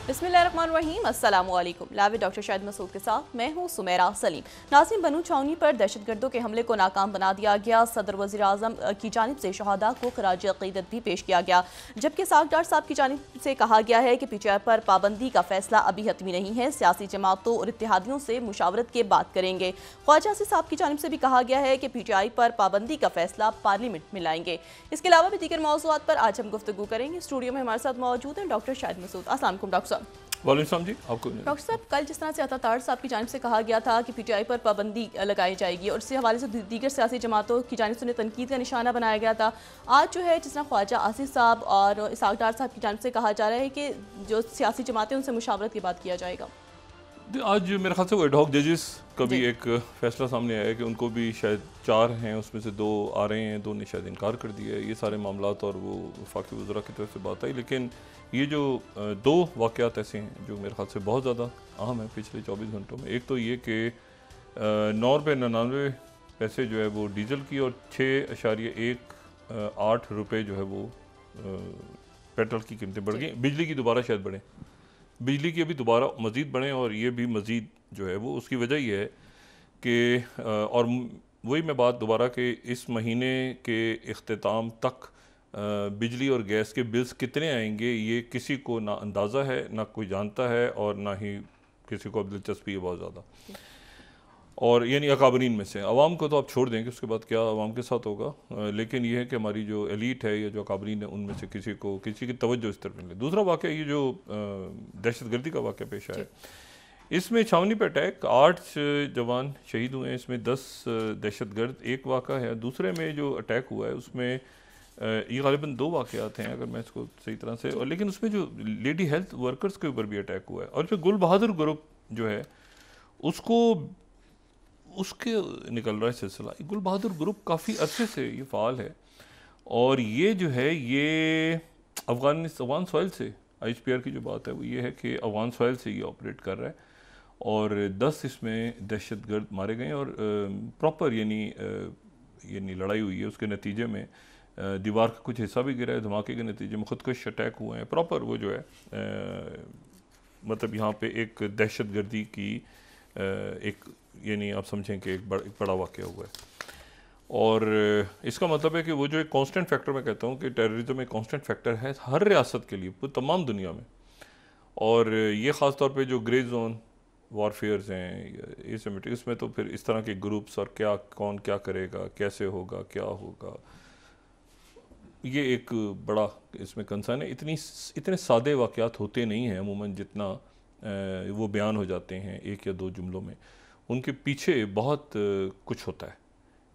बिस्मिल्लाहिर्रहमानिर्रहीम, अस्सलामु अलैकुम। लाइव डॉक्टर शाहिद मसूद के साथ मैं हूँ सुमेरा सलीम। नाज़रीन, बनू छावनी पर दहशतगर्दों के हमले को नाकाम बना दिया गया। सदर वज़ीर आज़म की जानिब से शहादा को खराज अक़ीदत भी पेश किया गया, जबकि सागदार साहब की जानिब से कहा गया है कि PTI पर पाबंदी का फैसला अभी हतमी नहीं है, सियासी जमातों और इत्तेहादियों से मुशावरत के बात करेंगे। ख्वाजा साहब की जानिब से भी कहा गया है कि PTI पर पाबंदी का फैसला पार्लियामेंट में लाएंगे। इसके अलावा भी दीगर मौज़ूआत पर आज हम गुफ्तगू करेंगे। स्टूडियो में हमारे साथ मौजूद हैं डॉक्टर शाहिद मसूद। अस्सलाम वालेकुम डॉक्टर साहब। वालेकुम जी, आपको डॉक्टर साहब, कल जिस तरह से अतातार साहब की जानिब से कहा गया था कि PTI पर पाबंदी लगाई जाएगी और इससे हवाले से दीगर सियासी जमातों की जानिब से उन्हें तनकीद का निशाना बनाया गया था, आज जो है जिस तरह ख्वाजा आसिफ साहब और सागदार साहब की जानिब से कहा जा रहा है कि जो सियासी जमातें उनसे मुशावरत की बात किया जाएगा। आज मेरे ख्याल से वो एडहॉक जजेस का भी एक फैसला सामने आया है कि उनको भी शायद 4 हैं, उसमें से 2 आ रहे हैं, 2 ने शायद इनकार कर दिया है। ये सारे मामलात और वो वफाकी वज़रा की तरफ से बात आई, लेकिन ये जो 2 वाक़यात ऐसे हैं जो मेरे ख्याल से बहुत ज़्यादा अहम है पिछले 24 घंटों में। एक तो ये कि 9.99 पैसे जो है वो डीज़ल की और 6.18 रुपये जो है वो पेट्रोल की कीमतें बढ़ गई। बिजली की दोबारा शायद बढ़े, बिजली की अभी दोबारा मज़ीद बढ़ें, और ये भी मज़ीद जो है वो उसकी वजह ये है कि और वही मैं बात दोबारा कि इस महीने के इख्तिताम तक बिजली और गैस के बिल्स कितने आएंगे ये किसी को ना अंदाज़ा है, ना कोई जानता है, और ना ही किसी को दिलचस्पी है बहुत ज़्यादा। और यानी अकाबरीन में से अवाम को तो आप छोड़ देंगे, उसके बाद क्या अवाम के साथ होगा, लेकिन ये है कि हमारी जो एलीट है या जो अकाबरीन है उनमें से किसी की तवज्जो इस तरफ मिले। दूसरा वाक़या ये जो दहशतगर्दी का वाक़या पेश आया, इसमें छावनी पर अटैक 8 जवान शहीद हुए हैं, इसमें 10 दहशतगर्द एक वाक़ा है। दूसरे में जो अटैक हुआ है उसमें ये ग़ालिबन 2 वाक़यात हैं अगर मैं इसको सही तरह से, और लेकिन उसमें जो लेडी हेल्थ वर्कर्स के ऊपर भी अटैक हुआ है, और जो गुल बहादुर ग्रुप जो है उसके निकल रहा है सिलसिला। गुल बहादुर ग्रुप काफ़ी अरसे से ये फ़ाल है, और ये जो है ये अफ़गान सॉइल से, IHPR की जो बात है वो ये है कि अफ़गान सॉइल से ये ऑपरेट कर रहा है, और 10 इसमें दहशतगर्द मारे गए, और प्रॉपर यानी लड़ाई हुई है। उसके नतीजे में दीवार का कुछ हिस्सा भी गिरा है, धमाके के नतीजे में खुदकुश अटैक हुए हैं। प्रॉपर वो जो है मतलब यहाँ पे एक दहशतगर्दी की एक यानी आप समझें कि एक बड़ा वाक़या हुआ है, और इसका मतलब है कि वो जो एक कांस्टेंट फैक्टर, मैं कहता हूँ कि टेररिज्म एक कांस्टेंट फैक्टर है हर रियासत के लिए, पूरी तमाम दुनिया में। और ये ख़ास तौर पे जो ग्रे जोन वॉरफेयर्स हैं एसिमेट्रिक, इसमें तो फिर इस तरह के ग्रुप्स और क्या कौन क्या करेगा, कैसे होगा, क्या होगा, ये एक बड़ा इसमें कंसर्न है। इतने सादे वाक़यात होते नहीं हैं अमूमन जितना वो बयान हो जाते हैं 1 या 2 जुमलों में। उनके पीछे बहुत कुछ होता है।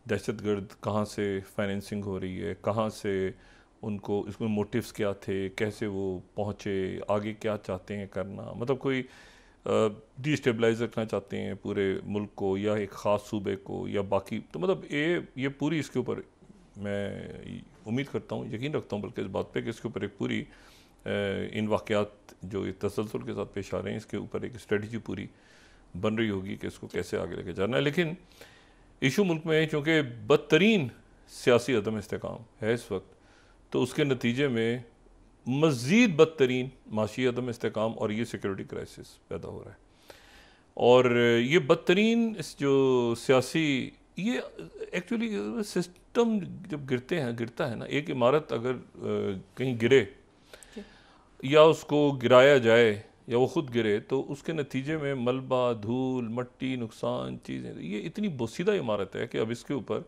दहशतगर्द कहाँ से फाइनेंसिंग हो रही है, कहाँ से उनको, इसमें मोटिव्स क्या थे, कैसे वो पहुँचे, आगे क्या चाहते हैं करना, मतलब कोई डिस्टेबलाइज रखना चाहते हैं पूरे मुल्क को या एक ख़ास सूबे को या बाकी, तो मतलब ये पूरी इसके ऊपर मैं उम्मीद करता हूँ, यकीन रखता हूँ बल्कि इस बात पे कि इसके ऊपर एक पूरी इन वाक़यात जो तसलसल के साथ पेश आ रहे हैं इसके ऊपर एक स्ट्रेटजी पूरी बन रही होगी कि इसको कैसे आगे लेके जाना है। लेकिन इशू मुल्क में चूँकि बदतरीन सियासी अदम इस्तेकाम है इस वक्त, तो उसके नतीजे में मज़ीद बदतरीन माशी अदम इस्तेकाम और ये सिक्योरिटी क्राइसिस पैदा हो रहा है। और ये बदतरीन इस जो सियासी, ये एक्चुअली सिस्टम जब गिरता है ना, एक इमारत अगर कहीं गिरे या उसको गिराया जाए या वो ख़ुद गिरे, तो उसके नतीजे में मलबा, धूल, मट्टी, नुकसान चीज़ें, ये इतनी बोसीदा इमारत है कि अब इसके ऊपर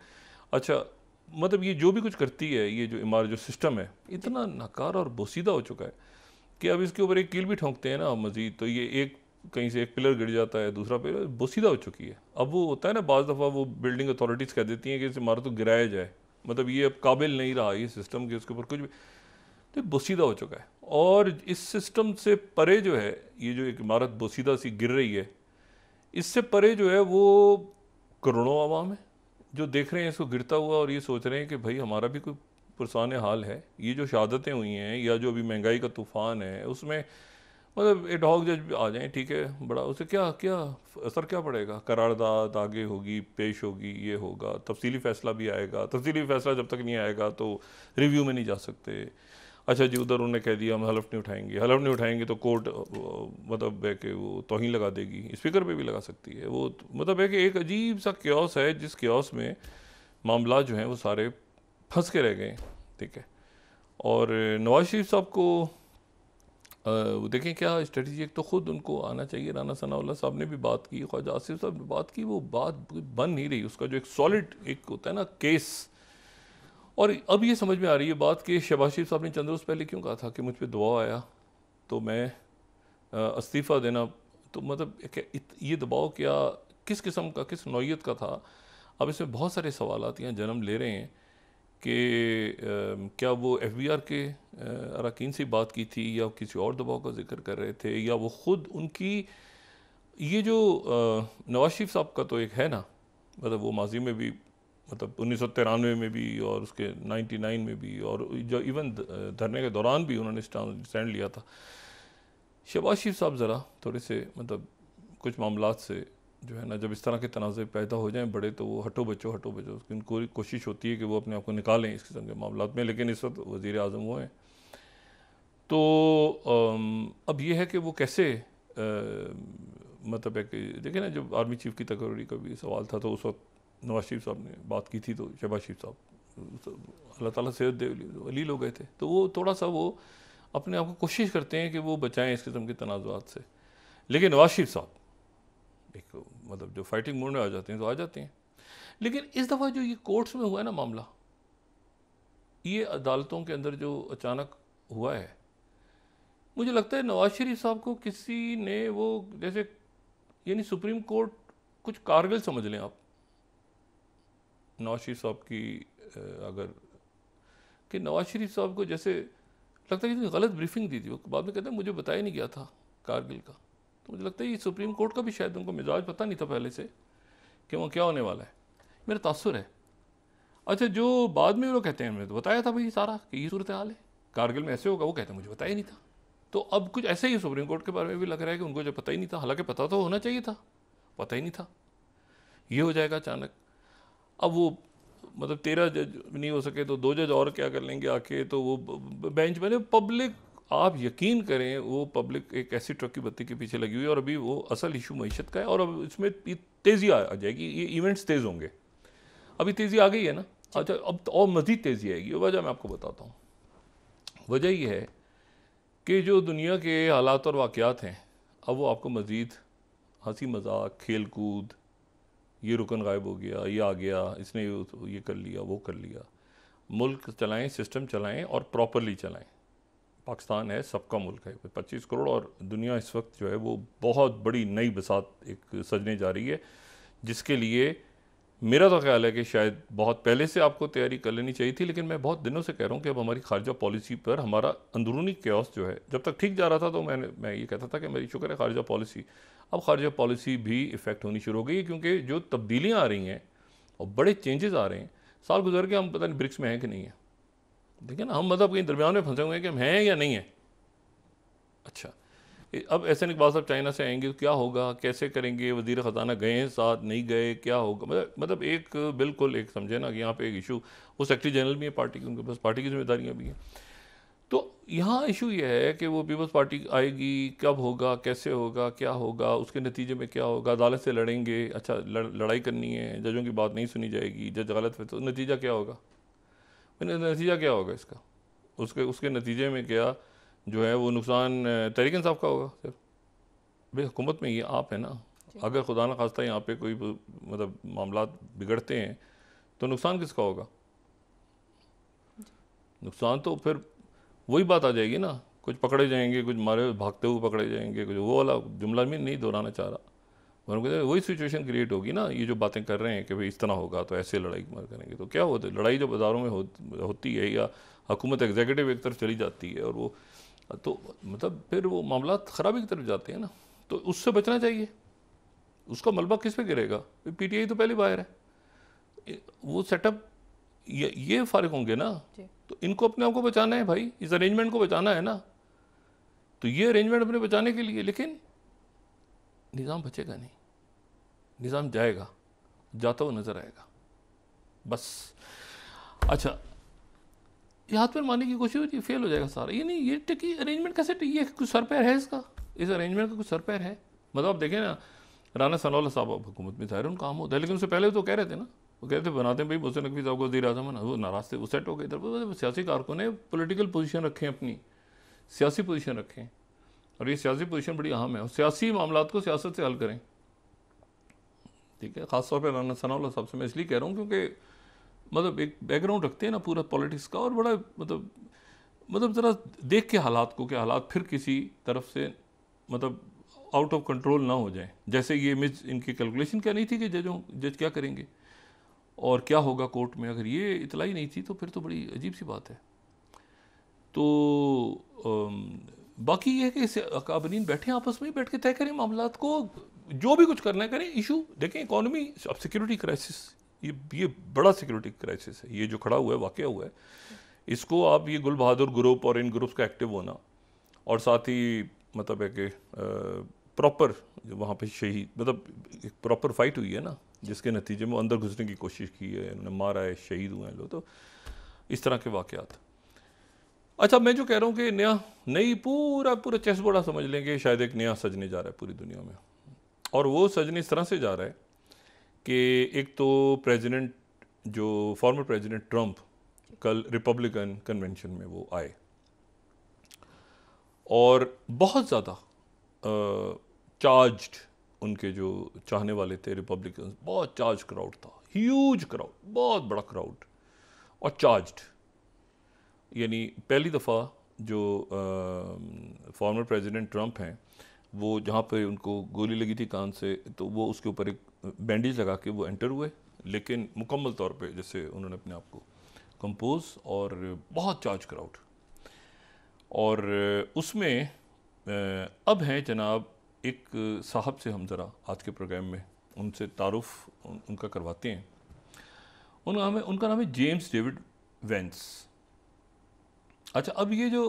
अच्छा मतलब ये जो भी कुछ करती है, ये जो इमारत जो सिस्टम है इतना नाकार और बोसीदा हो चुका है कि अब इसके ऊपर एक कील भी ठोंकते हैं ना मज़ीद, तो ये एक कहीं से एक पिलर गिर जाता है, दूसरा पिलर बोसीदा हो चुकी है। अब वो होता है ना, बाज़ दफ़ा वो बिल्डिंग अथॉरिटीज़ कह देती हैं कि इस इमारत को गिराया जाए, मतलब ये अब काबिल नहीं रहा ये सिस्टम के उसके ऊपर कुछ भी, तो बोसीदा हो चुका है। और इस सिस्टम से परे जो है, ये जो एक इमारत बोसीदा सी गिर रही है, इससे परे जो है वो करोड़ों आवाम है जो देख रहे हैं इसको गिरता हुआ और ये सोच रहे हैं कि भाई हमारा भी कोई पुरसान हाल है। ये जो शहादतें हुई हैं या जो अभी महंगाई का तूफ़ान है उसमें मतलब एडहॉक जज आ जाएं, ठीक है, बड़ा उसे क्या असर क्या पड़ेगा, करारदाद आगे होगी, पेश होगी, ये होगा, तफसीली फ़ैसला भी आएगा, तफसीली फ़ैसला जब तक नहीं आएगा तो रिव्यू में नहीं जा सकते। अच्छा जी, उधर उन्होंने कह दिया हम हलफ नहीं उठाएंगे, हलफ नहीं उठाएंगे तो कोर्ट मतलब है कि वो तौहीन लगा देगी, स्पीकर पे भी लगा सकती है वो। मतलब है कि एक अजीब सा क्योस है, जिस क्योस में मामला जो हैं वो सारे फंस के रह गए। ठीक है, और नवाज शरीफ साहब को वो देखें क्या स्ट्रेटजी, एक तो ख़ुद उनको आना चाहिए। राना सनाउल्लाह साहब ने भी बात की, ख्वाजा आसिफ साहब ने बात की, वो बात बन नहीं रही, उसका जो एक सॉलिड एक होता है ना केस। और अब ये समझ में आ रही है बात कि शहबाज शरीफ साहब ने चंद रोज़ पहले क्यों कहा था कि मुझ पर दबाव आया तो मैं इस्तीफ़ा देना, तो मतलब ये दबाव क्या, किस किस्म का, किस नौइयत का था। अब इसमें बहुत सारे सवाल यहाँ जन्म ले रहे हैं कि क्या वो FBR के अरकान से बात की थी या किसी और दबाव का जिक्र कर रहे थे, या वो ख़ुद उनकी ये जो नवाज शरीफ साहब का तो एक है ना, मतलब वो माजी में भी, मतलब 1993 में भी और उसके 99 में भी, और जो इवन धरने के दौरान भी उन्होंने स्टैंड लिया था। शहबाज शरीफ साहब ज़रा थोड़े से मतलब कुछ मामलात से जो है ना, जब इस तरह के तनाज़े पैदा हो जाएं बड़े, तो वो हटो बचो उनको कोशिश होती है कि वो अपने आप को निकालें इस किस्म के मामलात में। लेकिन इस वक्त वज़ीर आज़म वो हैं, तो अब ये है कि वो कैसे मतलब है कि देखिए ना, जब आर्मी चीफ़ की तकरीरी का भी सवाल था तो उस वक्त नवाज शरीफ साहब ने बात की थी, तो शहबाज शरीफ साहब अल्लाह ताला सेहत दे वलील हो गए थे, तो वो थोड़ा सा वो अपने आप को कोशिश करते हैं कि वो बचाएं इस किस्म के तनाज़ुआत से। लेकिन नवाज शरीफ साहब एक मतलब जो फाइटिंग मोड में आ जाते हैं तो आ जाते हैं। लेकिन इस दफ़ा जो ये कोर्ट्स में हुआ है ना मामला, ये अदालतों के अंदर जो अचानक हुआ है, मुझे लगता है नवाज शरीफ साहब को किसी ने वो जैसे, यानी सुप्रीम कोर्ट कुछ कारगिल समझ लें आप नवाज शरीफ साहब की, अगर कि नवाज शरीफ साहब को जैसे लगता है कि गलत ब्रीफिंग दी थी, वो बाद में कहते हैं मुझे बताया नहीं गया था कारगिल का। तो मुझे लगता है ये सुप्रीम कोर्ट का भी शायद उनको मिजाज पता नहीं था पहले से कि वो क्या होने वाला है, मेरा तासुर है। अच्छा, जो बाद में वो लोग कहते हैं मैंने तो बताया था भाई सारा कि ये सूरत हाल है, कारगिल में ऐसे होगा, वो कहते हैं मुझे बताया नहीं था। तो अब कुछ ऐसे ही सुप्रीम कोर्ट के बारे में भी लग रहा है कि उनको जो पता ही नहीं था, हालांकि पता तो होना चाहिए था, पता ही नहीं था, ये हो जाएगा अचानक। अब वो मतलब 13 जज नहीं हो सके तो 2 जज और क्या कर लेंगे आके, तो वो बेंच में पब्लिक, आप यकीन करें वो पब्लिक एक ऐसी ट्रक की बत्ती के पीछे लगी हुई है। और अभी वो असल इशू मईशत का है, और अब इसमें तेज़ी आ जाएगी, ये इवेंट्स तेज़ होंगे। अभी तेज़ी आ गई है ना, अच्छा अब तो और मज़ीद तेज़ी आएगी। वजह मैं आपको बताता हूँ, वजह ये है कि जो दुनिया के हालात और वाक़यात हैं, अब वो आपको मज़ीद हंसी मजाक, खेल कूद, ये रुकन गायब हो गया, ये आ गया, इसने ये कर लिया, वो कर लिया। मुल्क चलाएं, सिस्टम चलाएं और प्रॉपरली चलाएं। पाकिस्तान है, सबका मुल्क है, 25 करोड़, और दुनिया इस वक्त जो है वो बहुत बड़ी नई बसात एक सजने जा रही है, जिसके लिए मेरा तो ख्याल है कि शायद बहुत पहले से आपको तैयारी कर लेनी चाहिए थी। लेकिन मैं बहुत दिनों से कह रहा हूँ कि अब हमारी खारजा पॉलिसी पर हमारा अंदरूनी क्योस जो है, जब तक ठीक जा रहा था तो मैं ये कहता था कि मेरी शुक्र है खारजा पॉलिसी, अब खारजा पॉलिसी भी इफ़ेक्ट होनी शुरू हो गई है, क्योंकि जो तब्दीलियाँ आ रही हैं और बड़े चेंजेस आ रहे हैं। साल गुजर के हम पता नहीं ब्रिक्स में हैं कि नहीं है, देखिए ना, हम मतलब कहीं दरमियान में फंसे हुए हैं कि हम हैं या नहीं हैं। अच्छा, अब ऐसे इकबाल साहब चाइना से आएंगे तो क्या होगा, कैसे करेंगे, वज़ीर ख़जाना गए हैं साथ, नहीं गए, क्या होगा, मतलब एक बिल्कुल एक समझे ना कि यहाँ पे एक इशू, वो सेक्रेटरी जनरल भी है पार्टी की, उनके पास पार्टी की जिम्मेदारियाँ भी हैं। तो यहाँ इशू ये है कि वो पीपल्स पार्टी आएगी, कब होगा, कैसे होगा, क्या होगा, उसके नतीजे में क्या होगा, अदालत से लड़ेंगे, अच्छा लड़ाई करनी है, जजों की बात नहीं सुनी जाएगी, जज गलत है तो नतीजा क्या होगा, नतीजा क्या होगा इसका, उसके नतीजे में क्या जो है वो नुकसान तहरीक इंसाफ का होगा। सिर्फ भाई हुकूमत में ये आप है ना, अगर खुदा न खास्ता यहाँ पे कोई मतलब मामलात बिगड़ते हैं तो नुकसान किसका होगा, नुकसान तो फिर वही बात आ जाएगी ना, कुछ पकड़े जाएंगे, कुछ मारे भागते हुए पकड़े जाएंगे, कुछ वो वाला जुमला मैं नहीं दोहराना चाह रहा, मगर वही सिचुएशन क्रिएट होगी ना। ये जो बातें कर रहे हैं कि भाई इस तरह होगा तो ऐसे लड़ाई करेंगे, तो क्या होता है, लड़ाई जो बाज़ारों में होती है या हुकूमत एग्जीक्यूटिव एक तरफ चली जाती है और वो तो मतलब फिर वो मामला ख़राबी की तरफ जाते हैं ना, तो उससे बचना चाहिए। उसका मलबा किस पे गिरेगा, PTI तो पहले बाहर है, वो सेटअप ये फ़ारिग होंगे ना, तो इनको अपने आप को बचाना है भाई, इस अरेंजमेंट को बचाना है ना, तो ये अरेंजमेंट अपने बचाने के लिए, लेकिन निज़ाम बचेगा नहीं, निज़ाम जाएगा, जाता हुआ नज़र आएगा बस। अच्छा, ये हाथ पैर मारने की कोशिश होती है, फेल हो जाएगा सारा। ये नहीं, ये टिकी अरेंजमेंट कैसे, ये कुछ सर पैर है इसका, इस अरेंजमेंट का कुछ सर पैर है। मतलब आप देखें ना, राना सनाउल्लाह साहब अब हुकूमत में ज़ाहिर उनका काम होता है, लेकिन उससे पहले तो कह रहे थे ना, वो कहते थे बनाते हैं भाई मोहसिन नकवी साहब को वज़ीर आज़म है ना, वो नाराज़ थे, वो सेट हो गए इधर। सियासी कारकुन ने पोलिटिकल पोजीशन रखें, अपनी सियासी पोजीशन रखें, और ये सियासी पोजीशन बड़ी अहम है, और सियासी मामलात को सियासत से हल करें, ठीक है। ख़ासतौर पर राना सनाउल्लाह साहब से मैं इसलिए कह रहा हूँ क्योंकि मतलब एक बैकग्राउंड रखते हैं ना पूरा पॉलिटिक्स का, और बड़ा मतलब ज़रा देख के हालात को, कि हालात फिर किसी तरफ से मतलब आउट ऑफ कंट्रोल ना हो जाए। जैसे ये इमेज, इनकी कैलकुलेशन क्या नहीं थी कि जज क्या करेंगे और क्या होगा कोर्ट में, अगर ये इतला ही नहीं थी तो फिर तो बड़ी अजीब सी बात है। तो बाकी ये है कि अकाबरीन बैठे आपस में, बैठ के तय करें मामलात को, जो भी कुछ करना है करें। इशू देखें, इकॉनमी, अब सिक्योरिटी क्राइसिस, ये बड़ा सिक्योरिटी क्राइसिस है, ये जो खड़ा हुआ है, वाक़या हुआ है, इसको आप, ये गुल बहादुर ग्रुप और इन ग्रुप्स का एक्टिव होना, और साथ ही मतलब है कि प्रॉपर वहाँ पे शहीद, मतलब एक प्रॉपर फाइट हुई है ना, जिसके नतीजे में अंदर घुसने की कोशिश की है, उन्होंने मारा है, शहीद हुए हैं लोग, तो इस तरह के वाक़यात। अच्छा, मैं जो कह रहा हूँ कि नई पूरा चेस बोर्ड समझ लेंगे, शायद एक नया सजने जा रहा है पूरी दुनिया में, और वो सजने इस तरह से जा रहा है कि एक तो प्रेसिडेंट, जो फॉर्मर प्रेसिडेंट ट्रंप कल रिपब्लिकन कन्वेंशन में वो आए, और बहुत ज़्यादा चार्ज्ड, उनके जो चाहने वाले थे रिपब्लिकन, बहुत चार्ज क्राउड था, ह्यूज क्राउड, बहुत बड़ा क्राउड और चार्ज्ड। यानी पहली दफ़ा जो फॉर्मर प्रेसिडेंट ट्रंप हैं, वो जहाँ पे उनको गोली लगी थी कान से, तो वो उसके ऊपर एक बैंडेज लगा के वो एंटर हुए, लेकिन मुकम्मल तौर पे जैसे उन्होंने अपने आप को कंपोज, और बहुत चार्ज क्राउड। और उसमें अब हैं जनाब एक साहब से हम ज़रा आज के प्रोग्राम में उनसे तारुफ उनका करवाते हैं। उनका नाम है जेम्स डेविड वेंस। अच्छा, अब ये जो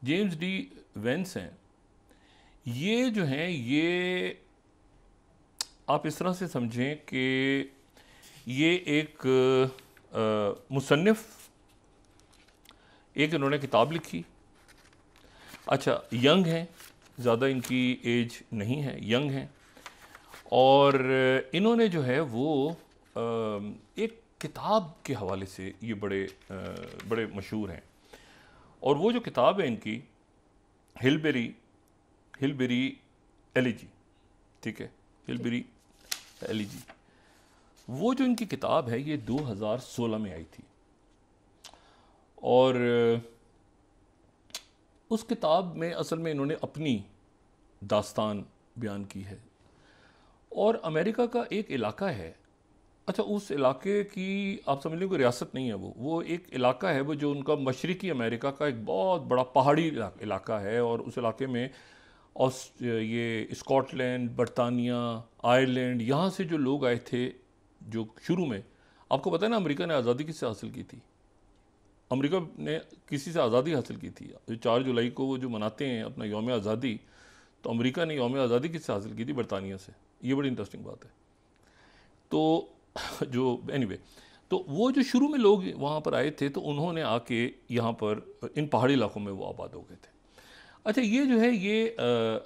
जेम्स डी वेंस हैं, ये जो हैं, ये आप इस तरह से समझें कि ये एक मुसन्निफ़, एक इन्होंने किताब लिखी। अच्छा, यंग हैं, ज़्यादा इनकी एज नहीं है, यंग हैं, और इन्होंने जो है वो एक किताब के हवाले से ये बड़े मशहूर हैं, और वो जो किताब है इनकी, हिलबेरी एलिजी, ठीक है, हिलबेरी एलिजी, वो जो इनकी किताब है ये 2016 में आई थी, और उस किताब में असल में इन्होंने अपनी दास्तान बयान की है। और अमेरिका का एक इलाका है, अच्छा उस इलाके की आप समझ लें कोई रियासत नहीं है, वो एक इलाका है, वो जो उनका मशरक़ी अमेरिका का एक बहुत बड़ा पहाड़ी इलाका है, और उस इलाके में ये स्कॉटलैंड, बरतानिया, आयरलैंड, यहाँ से जो लोग आए थे, जो शुरू में, आपको पता है ना अमेरिका ने आज़ादी किससे हासिल की थी? अमेरिका ने किसी से आज़ादी हासिल की थी। 4 जुलाई को वो जो मनाते हैं अपना यौम आज़ादी, तो अमेरिका ने यौम आज़ादी किससे हासिल की थी? बरतानिया से। ये बड़ी इंटरेस्टिंग बात है। तो जो एनीवे, तो वो जो शुरू में लोग वहाँ पर आए थे, तो उन्होंने आके यहाँ पर इन पहाड़ी इलाकों में वो आबाद हो गए थे। अच्छा, ये जो है ये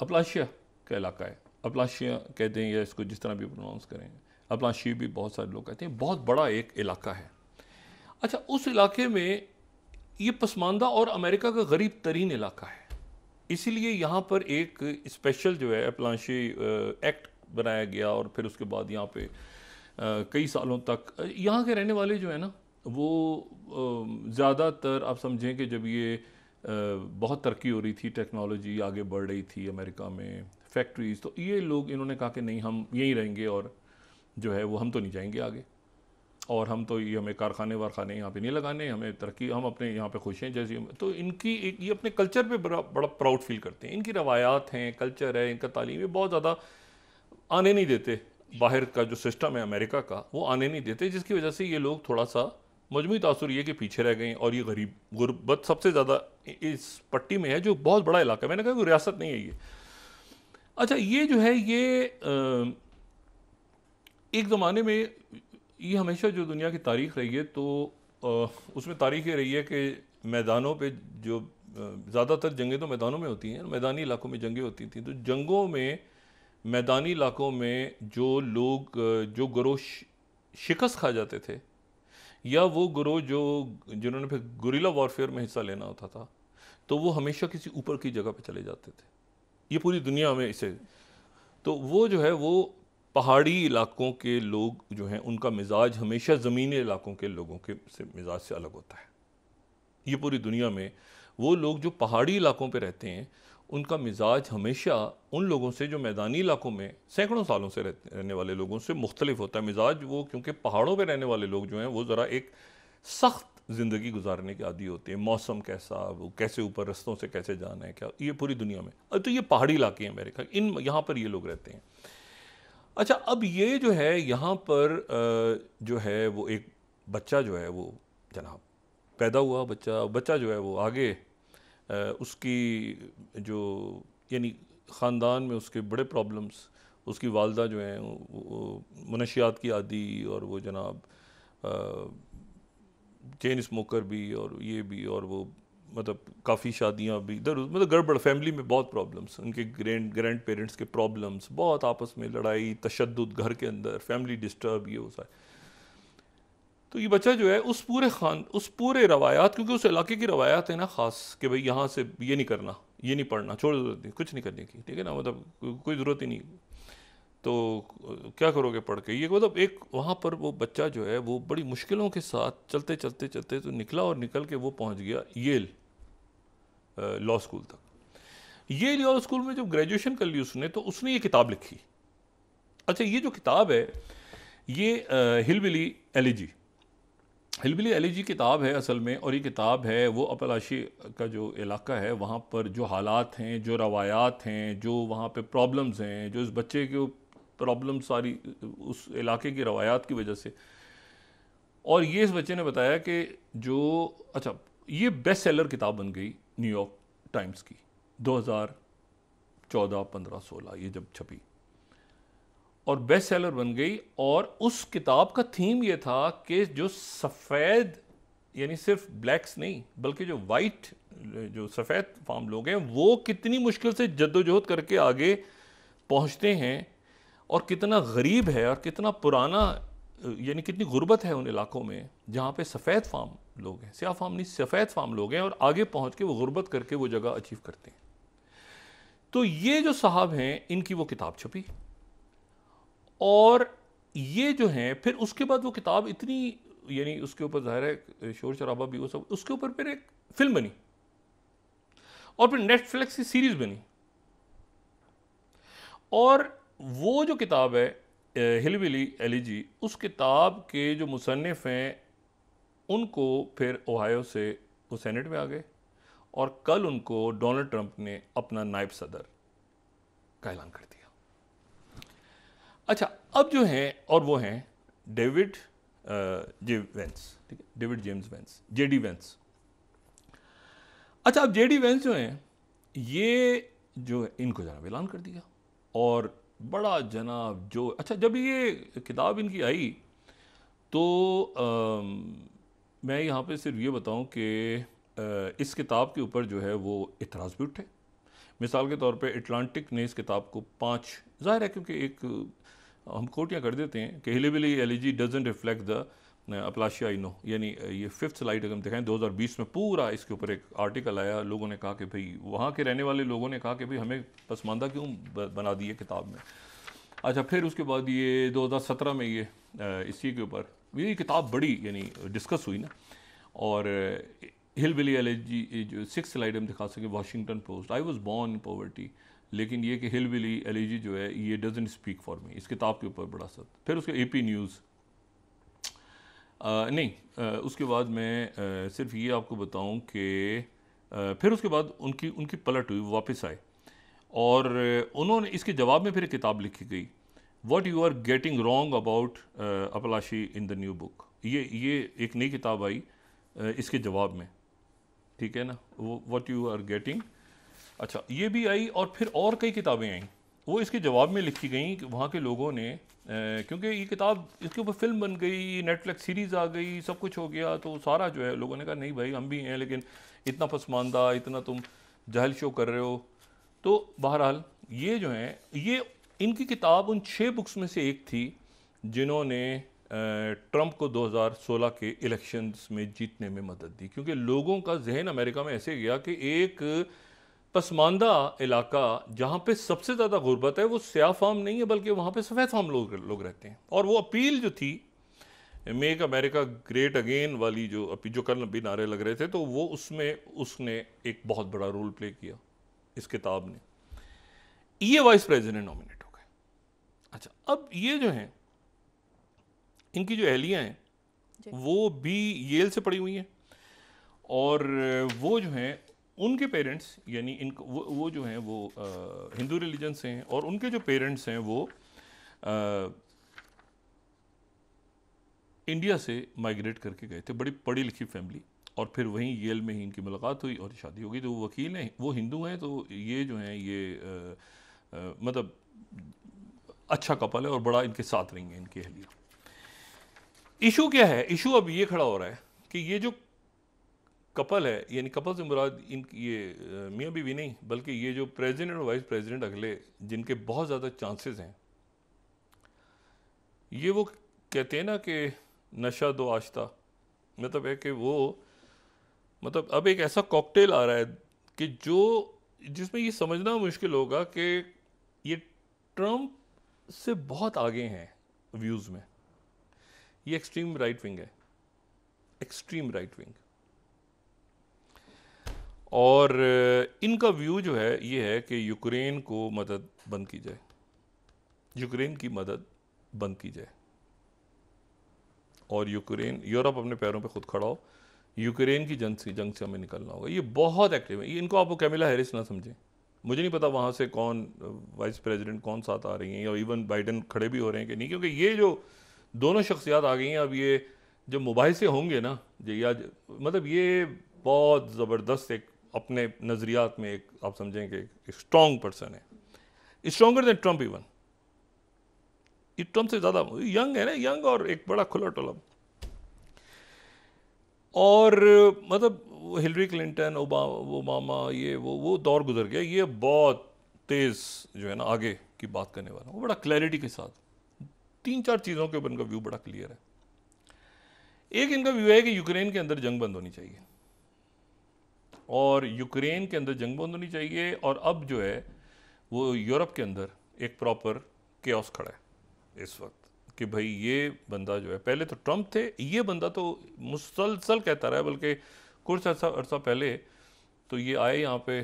अपलाशिया का इलाका है, अपलाशिया कहते हैं, या इसको जिस तरह भी प्रोनाउंस करें, अपलाशी भी बहुत सारे लोग कहते हैं, बहुत बड़ा एक इलाका है। अच्छा, उस इलाके में ये पसमानदा और अमेरिका का गरीब तरीन इलाका है, इसीलिए यहाँ पर एक स्पेशल जो है अपलाशी एक्ट बनाया गया, और फिर उसके बाद यहाँ पे कई सालों तक यहाँ के रहने वाले जो है ना, वो ज़्यादातर आप समझें कि जब ये बहुत तरक्की हो रही थी, टेक्नोलॉजी आगे बढ़ रही थी अमेरिका में, फैक्ट्रीज़, तो ये लोग, इन्होंने कहा कि नहीं, हम यहीं रहेंगे, और जो है वो हम तो नहीं जाएंगे आगे, और हम तो ये, हमें कारखाने वारखाने यहाँ पे नहीं लगाने, हमें तरक्की, हम अपने यहाँ पे खुश हैं जैसे। तो इनकी एक, ये अपने कल्चर पे बड़ा प्राउड फील करते हैं, इनकी रवायात हैं, कल्चर है, इनका तालीम है, बहुत ज़्यादा आने नहीं देते, बाहर का जो सिस्टम है अमेरिका का वो आने नहीं देते, जिसकी वजह से ये लोग थोड़ा सा मजमूई तासुर ये कि पीछे रह गए, और ये गरीब गुर्बत सबसे ज़्यादा इस पट्टी में है, जो बहुत बड़ा इलाका है। मैंने कहा कोई रियासत नहीं है ये। अच्छा, ये जो है ये एक ज़माने में, ये हमेशा जो दुनिया की तारीख रही है, तो उसमें तारीख ये रही है कि मैदानों पे जो ज़्यादातर जंगें तो मैदानों में होती हैं, मैदानी इलाकों में जंगें होती थी, तो जंगों में मैदानी इलाकों में जो लोग जो गिरोह शिकस्त खा जाते थे, या वो गिरोह जो जिन्होंने फिर गुरिल्ला वॉरफेयर में हिस्सा लेना होता था, तो वो हमेशा किसी ऊपर की जगह पे चले जाते थे। ये पूरी दुनिया में इसे, तो वो जो है वो पहाड़ी इलाकों के लोग जो हैं उनका मिजाज हमेशा ज़मीनी इलाकों के लोगों के से मिजाज से अलग होता है। ये पूरी दुनिया में वो लोग जो पहाड़ी इलाकों पे रहते हैं उनका मिजाज हमेशा उन लोगों से जो मैदानी इलाकों में सैकड़ों सालों से रहने वाले लोगों से मुख्तलिफ होता है मिजाज वो, क्योंकि पहाड़ों पे रहने वाले लोग जो हैं वो ज़रा एक सख्त ज़िंदगी गुजारने के आदी होते हैं। मौसम कैसा, वो कैसे ऊपर रस्तों से कैसे जाना है, क्या, ये पूरी दुनिया में। तो ये पहाड़ी इलाके हैं अमेरिका, इन यहाँ पर ये लोग रहते हैं। अच्छा, अब ये जो है यहाँ पर जो है वो एक बच्चा जो है वो जनाब पैदा हुआ, बच्चा जो है वो आगे उसकी जो यानी ख़ानदान में उसके बड़े प्रॉब्लम्स, उसकी वालदा जो हैं वो मनशियात की आदी, और वो जनाब चेन स्मोकर भी और ये भी, और वो मतलब काफ़ी शादियाँ भी इधर, मतलब गड़बड़, फैमिली में बहुत प्रॉब्लम्स, उनके ग्रैंड पेरेंट्स के प्रॉब्लम्स, बहुत आपस में लड़ाई तशद्दुद घर के अंदर, फैमिली डिस्टर्ब, ये वो सारे। तो ये बच्चा जो है उस पूरे रवायात, क्योंकि उस इलाके की रवायात है ना ख़ास कि भाई यहाँ से ये नहीं करना, ये नहीं पढ़ना, छोड़ दो, कुछ नहीं करने की, ठीक है ना, मतलब कोई ज़रूरत ही नहीं, तो क्या करोगे पढ़ के, ये मतलब एक वहाँ पर वो बच्चा जो है वो बड़ी मुश्किलों के साथ चलते चलते चलते तो निकला, और निकल के वो पहुँच गया येल लॉ स्कूल तक। ये लॉ स्कूल में जब ग्रेजुएशन कर ली उसने, तो उसने ये किताब लिखी। अच्छा, ये जो किताब है ये हिलबिली एलिजी किताब है असल में, और ये किताब है वो अपलाशी का जो इलाका है वहाँ पर जो हालात हैं, जो रवायात हैं, जो वहाँ पे प्रॉब्लम्स हैं, जो इस बच्चे के प्रॉब्लम सारी उस इलाके की रवायात की वजह से। और ये इस बच्चे ने बताया कि जो अच्छा, ये बेस्ट सेलर किताब बन गई न्यूयॉर्क टाइम्स की 2014, 15, 16 ये जब छपी, और बेस्ट सेलर बन गई। और उस किताब का थीम ये था कि जो सफ़ेद, यानी सिर्फ ब्लैक्स नहीं बल्कि जो वाइट, जो सफ़ेद फार्म लोग हैं, वो कितनी मुश्किल से जद्दोजहद करके आगे पहुंचते हैं, और कितना गरीब है और कितना पुराना, यानी कितनी गुर्बत है उन इलाकों में जहाँ पे सफ़ेद फार्म लोग हैं, स्याह फार्म नहीं, सफ़ेद फार्म लोग हैं, और आगे पहुँच के वो गुर्बत करके वो जगह अचीव करते हैं। तो ये जो साहब हैं इनकी वो किताब छपी, और ये जो हैं फिर उसके बाद वो किताब इतनी, यानी उसके ऊपर ज़ाहिर है शोर शराबा भी वो सब, उसके ऊपर फिर एक फिल्म बनी, और फिर नेटफ्लिक्स की सीरीज़ बनी। और वो जो किताब है हिलबिली एलिजी, उस किताब के जो मुसन्निफ़ हैं उनको फिर ओहायो से वो सेनेट में आ गए, और कल उनको डोनाल्ड ट्रंप ने अपना नायब सदर का ऐलान कर दिया। अच्छा, अब जो हैं, और वो हैं डेविड जे वेंस, ठीक है, David James Vance, JD Vance. अच्छा, अब जेडी वेंस जो हैं ये जो है इनको जनाब ऐलान कर दिया, और बड़ा जनाब जो, अच्छा जब ये किताब इनकी आई तो मैं यहाँ पे सिर्फ ये बताऊँ कि इस किताब के ऊपर जो है वो इतराज़ भी उठे। मिसाल के तौर पे अटलांटिक ने इस किताब को 5, ज़ाहिर है क्योंकि एक हम कोटियाँ कर देते हैं कि हिलबिली एलिजी डजंट रिफ्लेक्ट द अपलाशिया इनो, यानी ये 5th स्लाइड अगर हम दिखाएं 2020 में पूरा इसके ऊपर एक आर्टिकल आया, लोगों ने कहा कि भाई वहाँ के रहने वाले लोगों ने कहा कि भाई हमें पसमानदा क्यों बना दी है किताब में। अच्छा, फिर उसके बाद ये 2017 में ये इसी के ऊपर ये किताब बड़ी यानी डिस्कस हुई ना, और हिलबिली एलिजी जो 6th स्लाइड हम दिखा सकें, Washington post, I was born in poverty, लेकिन ये कि हिलबिली एलिजी जो है ये डजंट स्पीक फॉर मी, इस किताब के ऊपर बड़ा सर। फिर उसके AP न्यूज़ उसके बाद मैं सिर्फ ये आपको बताऊं कि फिर उसके बाद उनकी पलट हुई, वापस आए, और उन्होंने इसके जवाब में फिर एक किताब लिखी गई, what you are getting wrong about अपलाशी इन द न्यू बुक। ये एक नई किताब आई इसके जवाब में, ठीक है ना, वो व्हाट यू आर गेटिंग। अच्छा, ये भी आई, और फिर और कई किताबें आई वो इसके जवाब में लिखी गई कि वहाँ के लोगों ने क्योंकि ये किताब, इसके ऊपर फिल्म बन गई, नेटफ्लिक्स सीरीज़ आ गई, सब कुछ हो गया, तो सारा जो है लोगों ने कहा नहीं भाई हम भी हैं, लेकिन इतना पसमानदा, इतना तुम जाहिल शो कर रहे हो। तो बहरहाल ये जो हैं, ये इनकी किताब उन 6 बुक्स में से एक थी जिन्होंने ट्रंप को 2016 के इलेक्शंस में जीतने में मदद दी, क्योंकि लोगों का जहन अमेरिका में ऐसे गया कि एक पसमानदा इलाका जहाँ पे सबसे ज़्यादा गुर्बत है वो स्याह फार्म नहीं है, बल्कि वहाँ पे सफ़ेद फार्म लोग रहते हैं। और वो अपील जो थी मेक अमेरिका ग्रेट अगेन वाली, जो कल भी नारे लग रहे थे, तो वो उसने एक बहुत बड़ा रोल प्ले किया इस किताब ने। ये वाइस प्रेसिडेंट नॉमिनेट हो गए। अच्छा, अब ये जो हैं इनकी जो अहलियाँ हैं वो भी येल से पढ़ी हुई हैं, और वो जो हैं उनके पेरेंट्स यानी इनको वो जो हैं वो हिंदू रिलीजन से हैं, और उनके जो पेरेंट्स हैं वो इंडिया से माइग्रेट करके गए थे, बड़ी पढ़ी लिखी फैमिली, और फिर वहीं येल में ही इनकी मुलाकात हुई और शादी हो गई। तो वो वकील हैं, वो हिंदू हैं, तो ये जो हैं ये मतलब अच्छा कपल है और बड़ा इनके साथ रही हैं इनकी अहलिया। इशू क्या है? इशू अब ये खड़ा हो रहा है कि ये जो कपल है, यानी कपल से मुराद ये मियाँ बीवी नहीं, बल्कि ये जो प्रेसिडेंट और वाइस प्रेसिडेंट अगले जिनके बहुत ज़्यादा चांसेस हैं, ये वो कहते हैं ना कि नशा दो आश्ता, मतलब है कि वो मतलब अब एक ऐसा कॉकटेल आ रहा है कि जिसमें ये समझना मुश्किल होगा कि ये ट्रंप से बहुत आगे हैं व्यूज़ में। ये एक्सट्रीम राइट विंग है, एक्सट्रीम राइट विंग, और इनका व्यू जो है ये है कि यूक्रेन को मदद बंद की जाए, यूक्रेन की मदद बंद की जाए, और यूरोप अपने पैरों पे खुद खड़ा हो, यूक्रेन की जंग से हमें निकलना होगा। ये बहुत एक्टिव है। इनको आप कैमिला हैरिस ना समझें, मुझे नहीं पता वहाँ से कौन वाइस प्रेसिडेंट कौन साथ आ रही हैं, या इवन बाइडन खड़े भी हो रहे हैं कि नहीं, क्योंकि ये जो दोनों शख्सियात आ गई हैं, अब ये जो मुबाहिसे होंगे ना, या मतलब ये बहुत ज़बरदस्त एक अपने नज़रियात में एक आप समझें कि एक स्ट्रॉन्ग पर्सन है, स्ट्रॉन्गर देन ट्रंप इवन। ये ट्रंप से ज़्यादा यंग है ना, यंग और एक बड़ा खुला टोला, और मतलब हिलरी क्लिंटन, ओबामा, ये वो दौर गुजर गया। ये बहुत तेज़ जो है ना आगे की बात करने वाला, वो बड़ा क्लैरिटी के साथ 3-4 चीज़ों के ऊपर इनका व्यू बड़ा क्लियर है। एक इनका व्यू है कि यूक्रेन के अंदर जंग बंद होनी चाहिए, और यूक्रेन के अंदर जंग बंद होनी चाहिए, और अब जो है वो यूरोप के अंदर एक प्रॉपर केओस खड़ा है इस वक्त कि भाई ये बंदा जो है, पहले तो ट्रंप थे, ये बंदा तो मुसलसल कहता रहा है, बल्कि कुछ अर्सा पहले तो ये आए यहाँ पे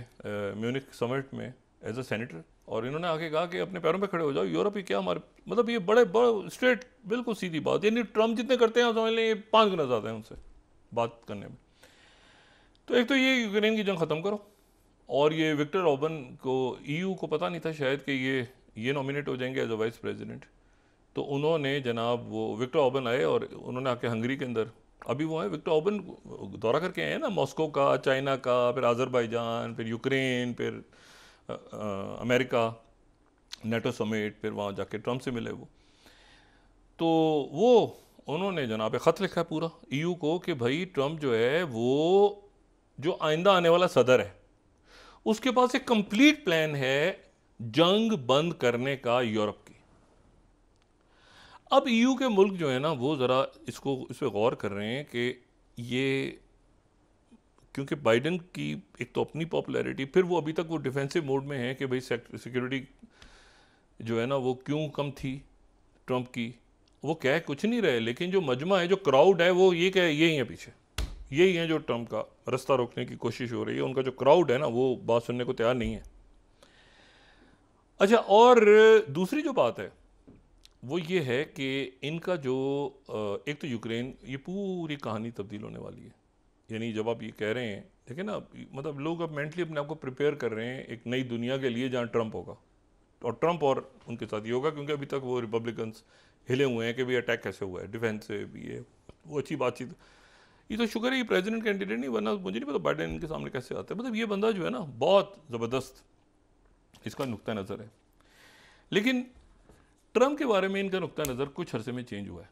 म्यूनिख समिट में एज अ सेनेटर, और इन्होंने आके कहा कि अपने पैरों पे खड़े हो जाओ, यूरोप ही क्या हमारे, मतलब ये बड़े स्ट्रेट बिल्कुल सीधी बात, यानी ट्रंप जितने करते हैं समझ लें ये 5 गुना ज़्यादा है उनसे बात करने में। तो एक तो ये यूक्रेन की जंग ख़त्म करो, और ये विक्टर ऑर्बन को EU को पता नहीं था शायद कि ये नॉमिनेट हो जाएंगे एज अ वाइस प्रेसिडेंट, तो उन्होंने जनाब वो विक्टर ऑर्बन आए और उन्होंने आके हंगरी के अंदर, अभी वो है विक्टर ऑर्बन दौरा करके आए हैं ना, मॉस्को का, चाइना का, फिर आज़रबाईजान, फिर यूक्रेन, फिर अमेरिका नेटो समिट, फिर वहाँ जाके ट्रंप से मिले वो। तो वो उन्होंने जनाब ख़त लिखा है पूरा EU को कि भाई ट्रंप जो है वो जो आइंदा आने वाला सदर है उसके पास एक कंप्लीट प्लान है जंग बंद करने का यूरोप की। अब EU के मुल्क जो है ना वो ज़रा इस पर गौर कर रहे हैं कि ये, क्योंकि बाइडन की एक तो अपनी पॉपुलैरिटी, फिर वो अभी तक वो डिफेंसिव मोड में है कि भाई सिक्योरिटी जो है ना वो क्यों कम थी ट्रंप की, वो कह कुछ नहीं रहे, लेकिन जो मजमा है, जो क्राउड है, वो ये कह यही है पीछे, यही है जो ट्रंप का रास्ता रोकने की कोशिश हो रही है। उनका जो क्राउड है ना वो बात सुनने को तैयार नहीं है। अच्छा, और दूसरी जो बात है वो ये है कि इनका जो एक तो यूक्रेन, ये पूरी कहानी तब्दील होने वाली है। यानी जब आप ये कह रहे हैं, देखिए ना, मतलब लोग अब मेंटली अपने आप को प्रिपेयर कर रहे हैं एक नई दुनिया के लिए जहाँ ट्रंप होगा, और ट्रंप और उनके साथ ये होगा, क्योंकि अभी तक वो रिपब्लिकन्स हिले हुए हैं कि भाई अटैक कैसे हुआ है, डिफेंस से भी ये वो अच्छी बातचीत। ये तो शुक्र है ये प्रेसिडेंट कैंडिडेट नहीं, वरना मुझे नहीं पता बाइडेन इनके सामने कैसे आता है। मतलब ये बंदा जो है ना बहुत ज़बरदस्त इसका नुक्ता नज़र है। लेकिन ट्रंप के बारे में इनका नुक्ता नज़र कुछ अरसे में चेंज हुआ है।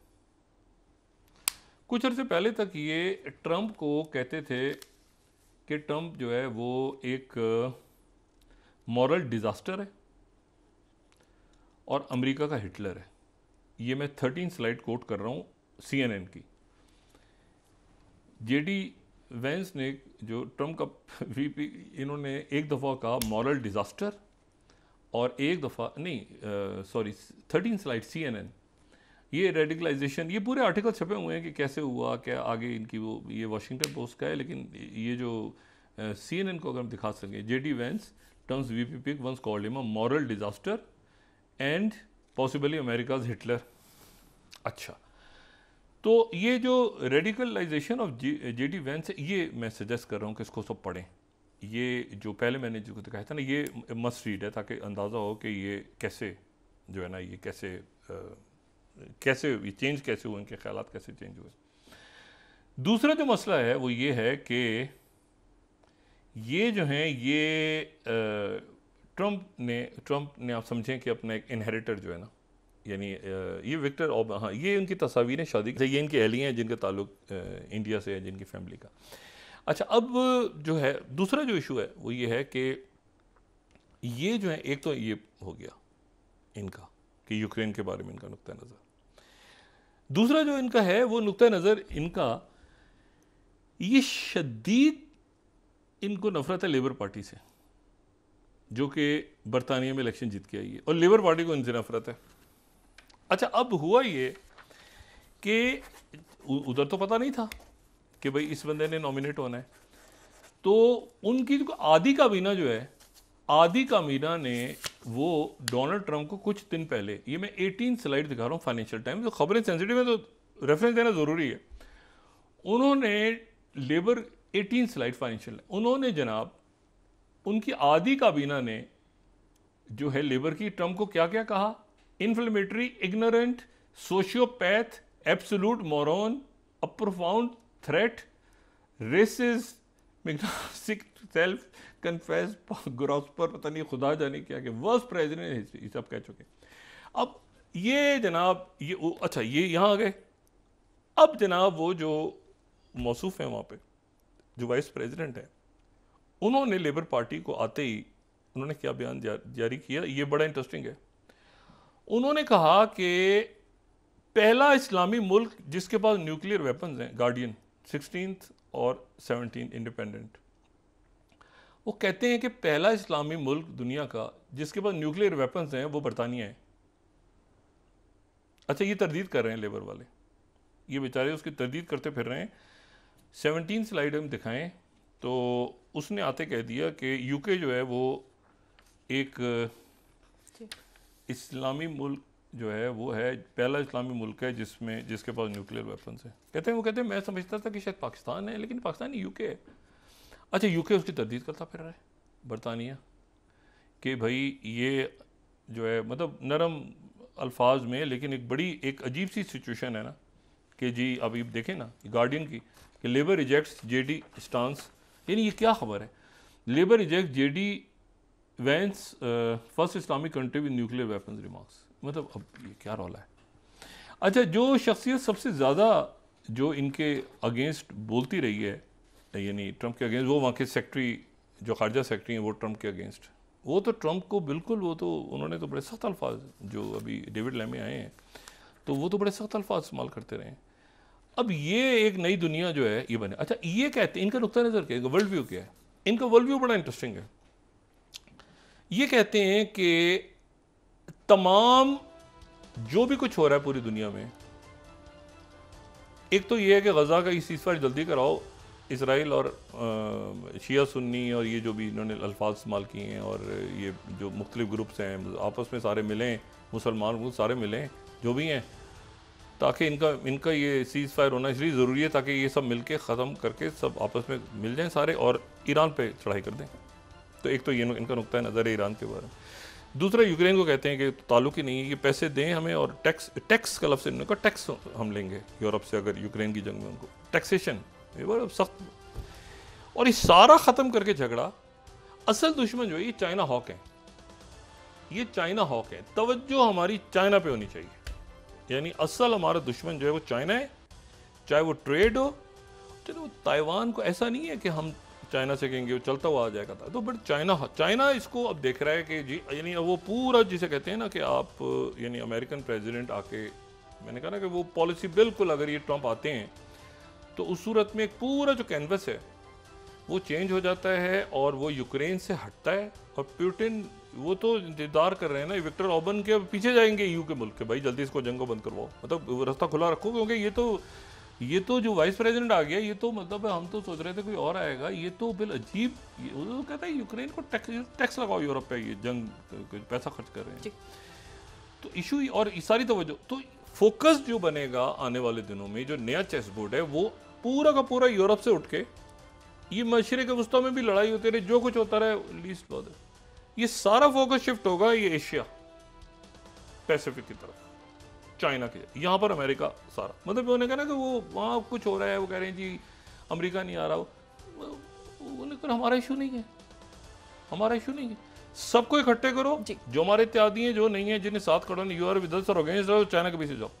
कुछ अरसे पहले तक ये ट्रंप को कहते थे कि ट्रंप जो है वो एक मॉरल डिज़ास्टर है और अमेरिका का हिटलर है। ये मैं 13 स्लाइड कोट कर रहा हूँ CNN की। जेडी वेंस ने, जो ट्रंप का VP, इन्होंने एक दफ़ा कहा मॉरल डिज़ास्टर और एक दफ़ा नहीं, 13 स्लाइड CNN। ये रेडिकलाइजेशन, ये पूरे आर्टिकल छपे हुए हैं कि कैसे हुआ, क्या आगे इनकी वो, ये वाशिंगटन पोस्ट का है, लेकिन ये जो CNN को अगर हम दिखा सकें, JD Vance terms VP pick once called him a moral disaster and possibly America's Hitler. अच्छा, तो ये जो रेडिकलाइजेशन ऑफ जेडी वेंस है, ये मैं सजेस्ट कर रहा हूँ कि इसको सब पढ़ें। ये जो पहले मैंने जो दिखाया था ना, ये मस्ट रीड है ताकि अंदाज़ा हो कि ये कैसे जो है ना, ये कैसे ये चेंज कैसे हुए, इनके ख्यालात कैसे चेंज हुए। दूसरा जो मसला है वो ये है कि ये जो हैं ये ट्रंप ने आप समझें कि अपना एक इनहेरिटर जो है ना, यानी ये विक्टर हाँ, ये उनकी तस्वीरें शादी की, ये इनकी अहलियाँ हैं जिनका ताल्लुक इंडिया से है, जिनकी फैमिली का। अच्छा, अब जो है दूसरा जो इशू है वो ये है कि ये जो है, एक तो ये हो गया इनका कि यूक्रेन के बारे में इनका नुक्ता नज़र। दूसरा जो इनका है वो नुक्ता नज़र इनका, ये शदीद इनको नफरत है लेबर पार्टी से, जो कि बरतानिया में इलेक्शन जीत के आई है, और लेबर पार्टी को इनसे नफरत है। अच्छा, अब हुआ ये कि उधर तो पता नहीं था कि भाई इस बंदे ने नॉमिनेट होना है, तो उनकी जो आधी काबीना जो है, आधी काबीना ने वो डोनाल्ड ट्रंप को कुछ दिन पहले, ये मैं 18 स्लाइड दिखा रहा हूँ फाइनेंशियल टाइम्स, तो खबरें सेंसिटिव है तो रेफरेंस देना ज़रूरी है। उन्होंने लेबर 18 स्लाइड फाइनेंशियल, उन्होंने जनाब, उनकी आधी काबीना ने जो है लेबर की, ट्रंप को क्या क्या कहा, inflammatory, ignorant, sociopath, absolute moron, a profound threat, racist, misogynistic, self confessed, groper, पता नहीं खुदा जाने क्या कि वर्स्ट प्रेसिडेंट इन हिस्ट्री, सब कह चुके। अब ये जनाब ये अच्छा, ये यहाँ आ गए। अब जनाब वो जो मौसूफ हैं वहाँ पे, जो वाइस प्रेसिडेंट है, उन्होंने लेबर पार्टी को आते ही उन्होंने क्या बयान जारी किया, ये बड़ा इंटरेस्टिंग है। उन्होंने कहा कि पहला इस्लामी मुल्क जिसके पास न्यूक्लियर वेपन्स हैं, गार्डियन 16th और 17 इंडिपेंडेंट, वो कहते हैं कि पहला इस्लामी मुल्क दुनिया का जिसके पास न्यूक्लियर वेपन्स हैं वो बरतानिया है। अच्छा, ये तरदीद कर रहे हैं लेबर वाले, ये बेचारे उसकी तरदीद करते फिर रहे हैं। 17 स्लाइड हम दिखाएं तो उसने आते कह दिया कि यूके जो है वो एक इस्लामी मुल्क जो है वो है, पहला इस्लामी मुल्क है जिसके पास न्यूक्लियर वेपन्स है। वो कहते हैं मैं समझता था कि शायद पाकिस्तान है, लेकिन पाकिस्तान नहीं, यूके है। अच्छा, यूके उसकी तरदीद करता फिर रहा है, बरतानिया, कि भाई ये जो है मतलब नरम अल्फाज में, लेकिन एक अजीब सी सिचुएशन है ना कि जी अभी देखें ना गार्डियन की कि लेबर रिजेक्ट्स जेडी स्टांस, यानी ये क्या खबर है, labour reject JD Vance first Islamic country with nuclear weapons remarks, मतलब अब ये क्या रौला है। अच्छा, जो शख्सियत सबसे ज़्यादा जो इनके अगेंस्ट बोलती रही है, यानी ट्रंप के अगेंस्ट, वो वहाँ के सेक्रेटरी, जो खारजा सेक्रेटरी हैं, वो ट्रंप के अगेंस्ट, वो तो ट्रंप को बिल्कुल, वो तो उन्होंने तो बड़े सख्त अल्फाज, जो अभी डेविड लैमे आए हैं तो वो तो बड़े सख्त अल्फाज इस्तेमाल करते रहे हैं। अब ये एक नई दुनिया जो है ये बने। अच्छा, ये कहते हैं, इनका नुक्ता नज़र क्या है, वर्ल्ड व्यू क्या है, इनका वर्ल्ड व्यू बड़ा इंटरेस्टिंग है। ये कहते हैं कि तमाम जो भी कुछ हो रहा है पूरी दुनिया में, एक तो ये है कि गज़ा का इस सीज़फायर जल्दी कराओ, इसराइल और शिया सुन्नी और ये जो भी इन्होंने अल्फाज इस्तेमाल किए हैं, और ये जो मुख्तलिफ ग्रुप्स हैं आपस में सारे मिलें, मुसलमान सारे मिलें जो भी हैं, ताकि इनका ये सीज़ फायर होना इसलिए ज़रूरी है ताकि ये सब मिलके ख़त्म करके सब आपस में मिल जाएं सारे और ईरान पे चढ़ाई कर दें। तो एक तो ये इनका नुक्ता नज़र है ईरान के बारे में। दूसरा, यूक्रेन को कहते हैं कि ताल्लुक ही नहीं है, कि पैसे दें हमें, और टैक्स का लफ्ज़ इन्होंने कहा, टैक्स हम लेंगे यूरोप से अगर यूक्रेन की जंग में, उनको टैक्सेशन ये बड़ा सख्त। और ये सारा ख़त्म करके झगड़ा, असल दुश्मन जो है ये चाइना हॉक है। ये चाइना हॉक है, तवज्जो हमारी चाइना पे होनी चाहिए। यानी असल हमारा दुश्मन जो है वो चाइना है, चाहे वो ट्रेड हो, चाहे वो ताइवान को, ऐसा नहीं है कि हम चाइना से कहेंगे वो चलता हुआ आ जाएगा था, तो बट चाइना इसको अब देख रहा है कि जी, यानी वो पूरा जिसे कहते हैं ना कि आप, यानी अमेरिकन प्रेसिडेंट आके, मैंने कहा ना कि वो पॉलिसी बिल्कुल, अगर ये ट्रंप आते हैं तो उस सूरत में एक पूरा जो कैनवस है वो चेंज हो जाता है और वो यूक्रेन से हटता है। और पुतिन वो तो इंतजार कर रहे हैं ना, विक्टर ऑर्बन के पीछे जाएंगे ईयू के मुल्क के, भाई जल्दी इसको जंग को बंद करवाओ, मतलब रास्ता खुला रखो, क्योंकि ये तो जो वाइस प्रेसिडेंट आ गया, ये तो मतलब हम तो सोच रहे थे कोई और आएगा, ये तो बिल अजीब, वो कहता है यूक्रेन को टैक्स लगाओ यूरोप पे, ये जंग पैसा खर्च कर रहे हैं, तो इशू और सारी तवज्जो, तो फोकस जो बनेगा आने वाले दिनों में, जो नया चेस बोर्ड है वो पूरा का पूरा यूरोप से उठ के, ये मशरिक वस्ता में भी लड़ाई होती रहे, जो कुछ होता रहे, लीस्ट बहुत है, ये सारा फोकस शिफ्ट होगा ये एशिया पैसिफिक की तरफ, चाइना के, यहाँ पर अमेरिका सारा, मतलब उन्होंने कहा ना कि वो वहाँ कुछ हो रहा है, वो कह रहे हैं जी अमेरिका नहीं आ रहा, उन्होंने कहा हमारा इशू नहीं है, हमारा इशू नहीं है, सबको इकट्ठे करो, जो हमारे इत्यादी हैं, जो नहीं है, जिन्हें साथ खड़ो नहीं, यू आर विद अस, हो गए चाइना के पीछे जाओ।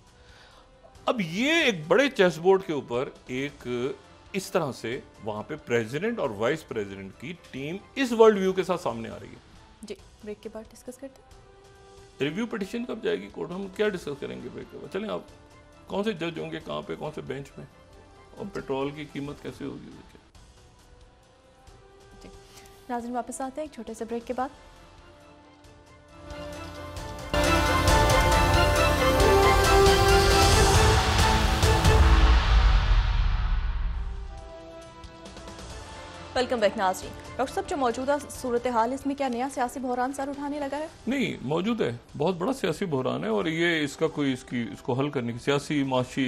अब ये एक बड़े चेस बोर्ड के ऊपर एक इस तरह से वहां पे प्रेसिडेंट और वाइस प्रेसिडेंट की टीम इस वर्ल्ड व्यू के साथ सामने आ रही है। जी, ब्रेक के बाद डिस्कस करते हैं। रिव्यू पिटिशन कब जाएगी कोर्ट, हम क्या डिस्कस करेंगे ब्रेक के बाद। चलें, आप कौन से जज होंगे, कहाँ पे, कौन से बेंच में, और पेट्रोल की कीमत कैसे होगी। जी नाज़रीन, वापस आते हैं एक छोटे से ब्रेक के बाद। वेलकम बैक नाज़रीन। डॉक्टर साहब, जो मौजूदा सूरत हाल, इसमें क्या नया सियासी बहरान सर उठाने लगा है? नहीं, मौजूद है, बहुत बड़ा सियासी बहरान है, और ये इसका कोई इसको हल करने की सियासी, माशी,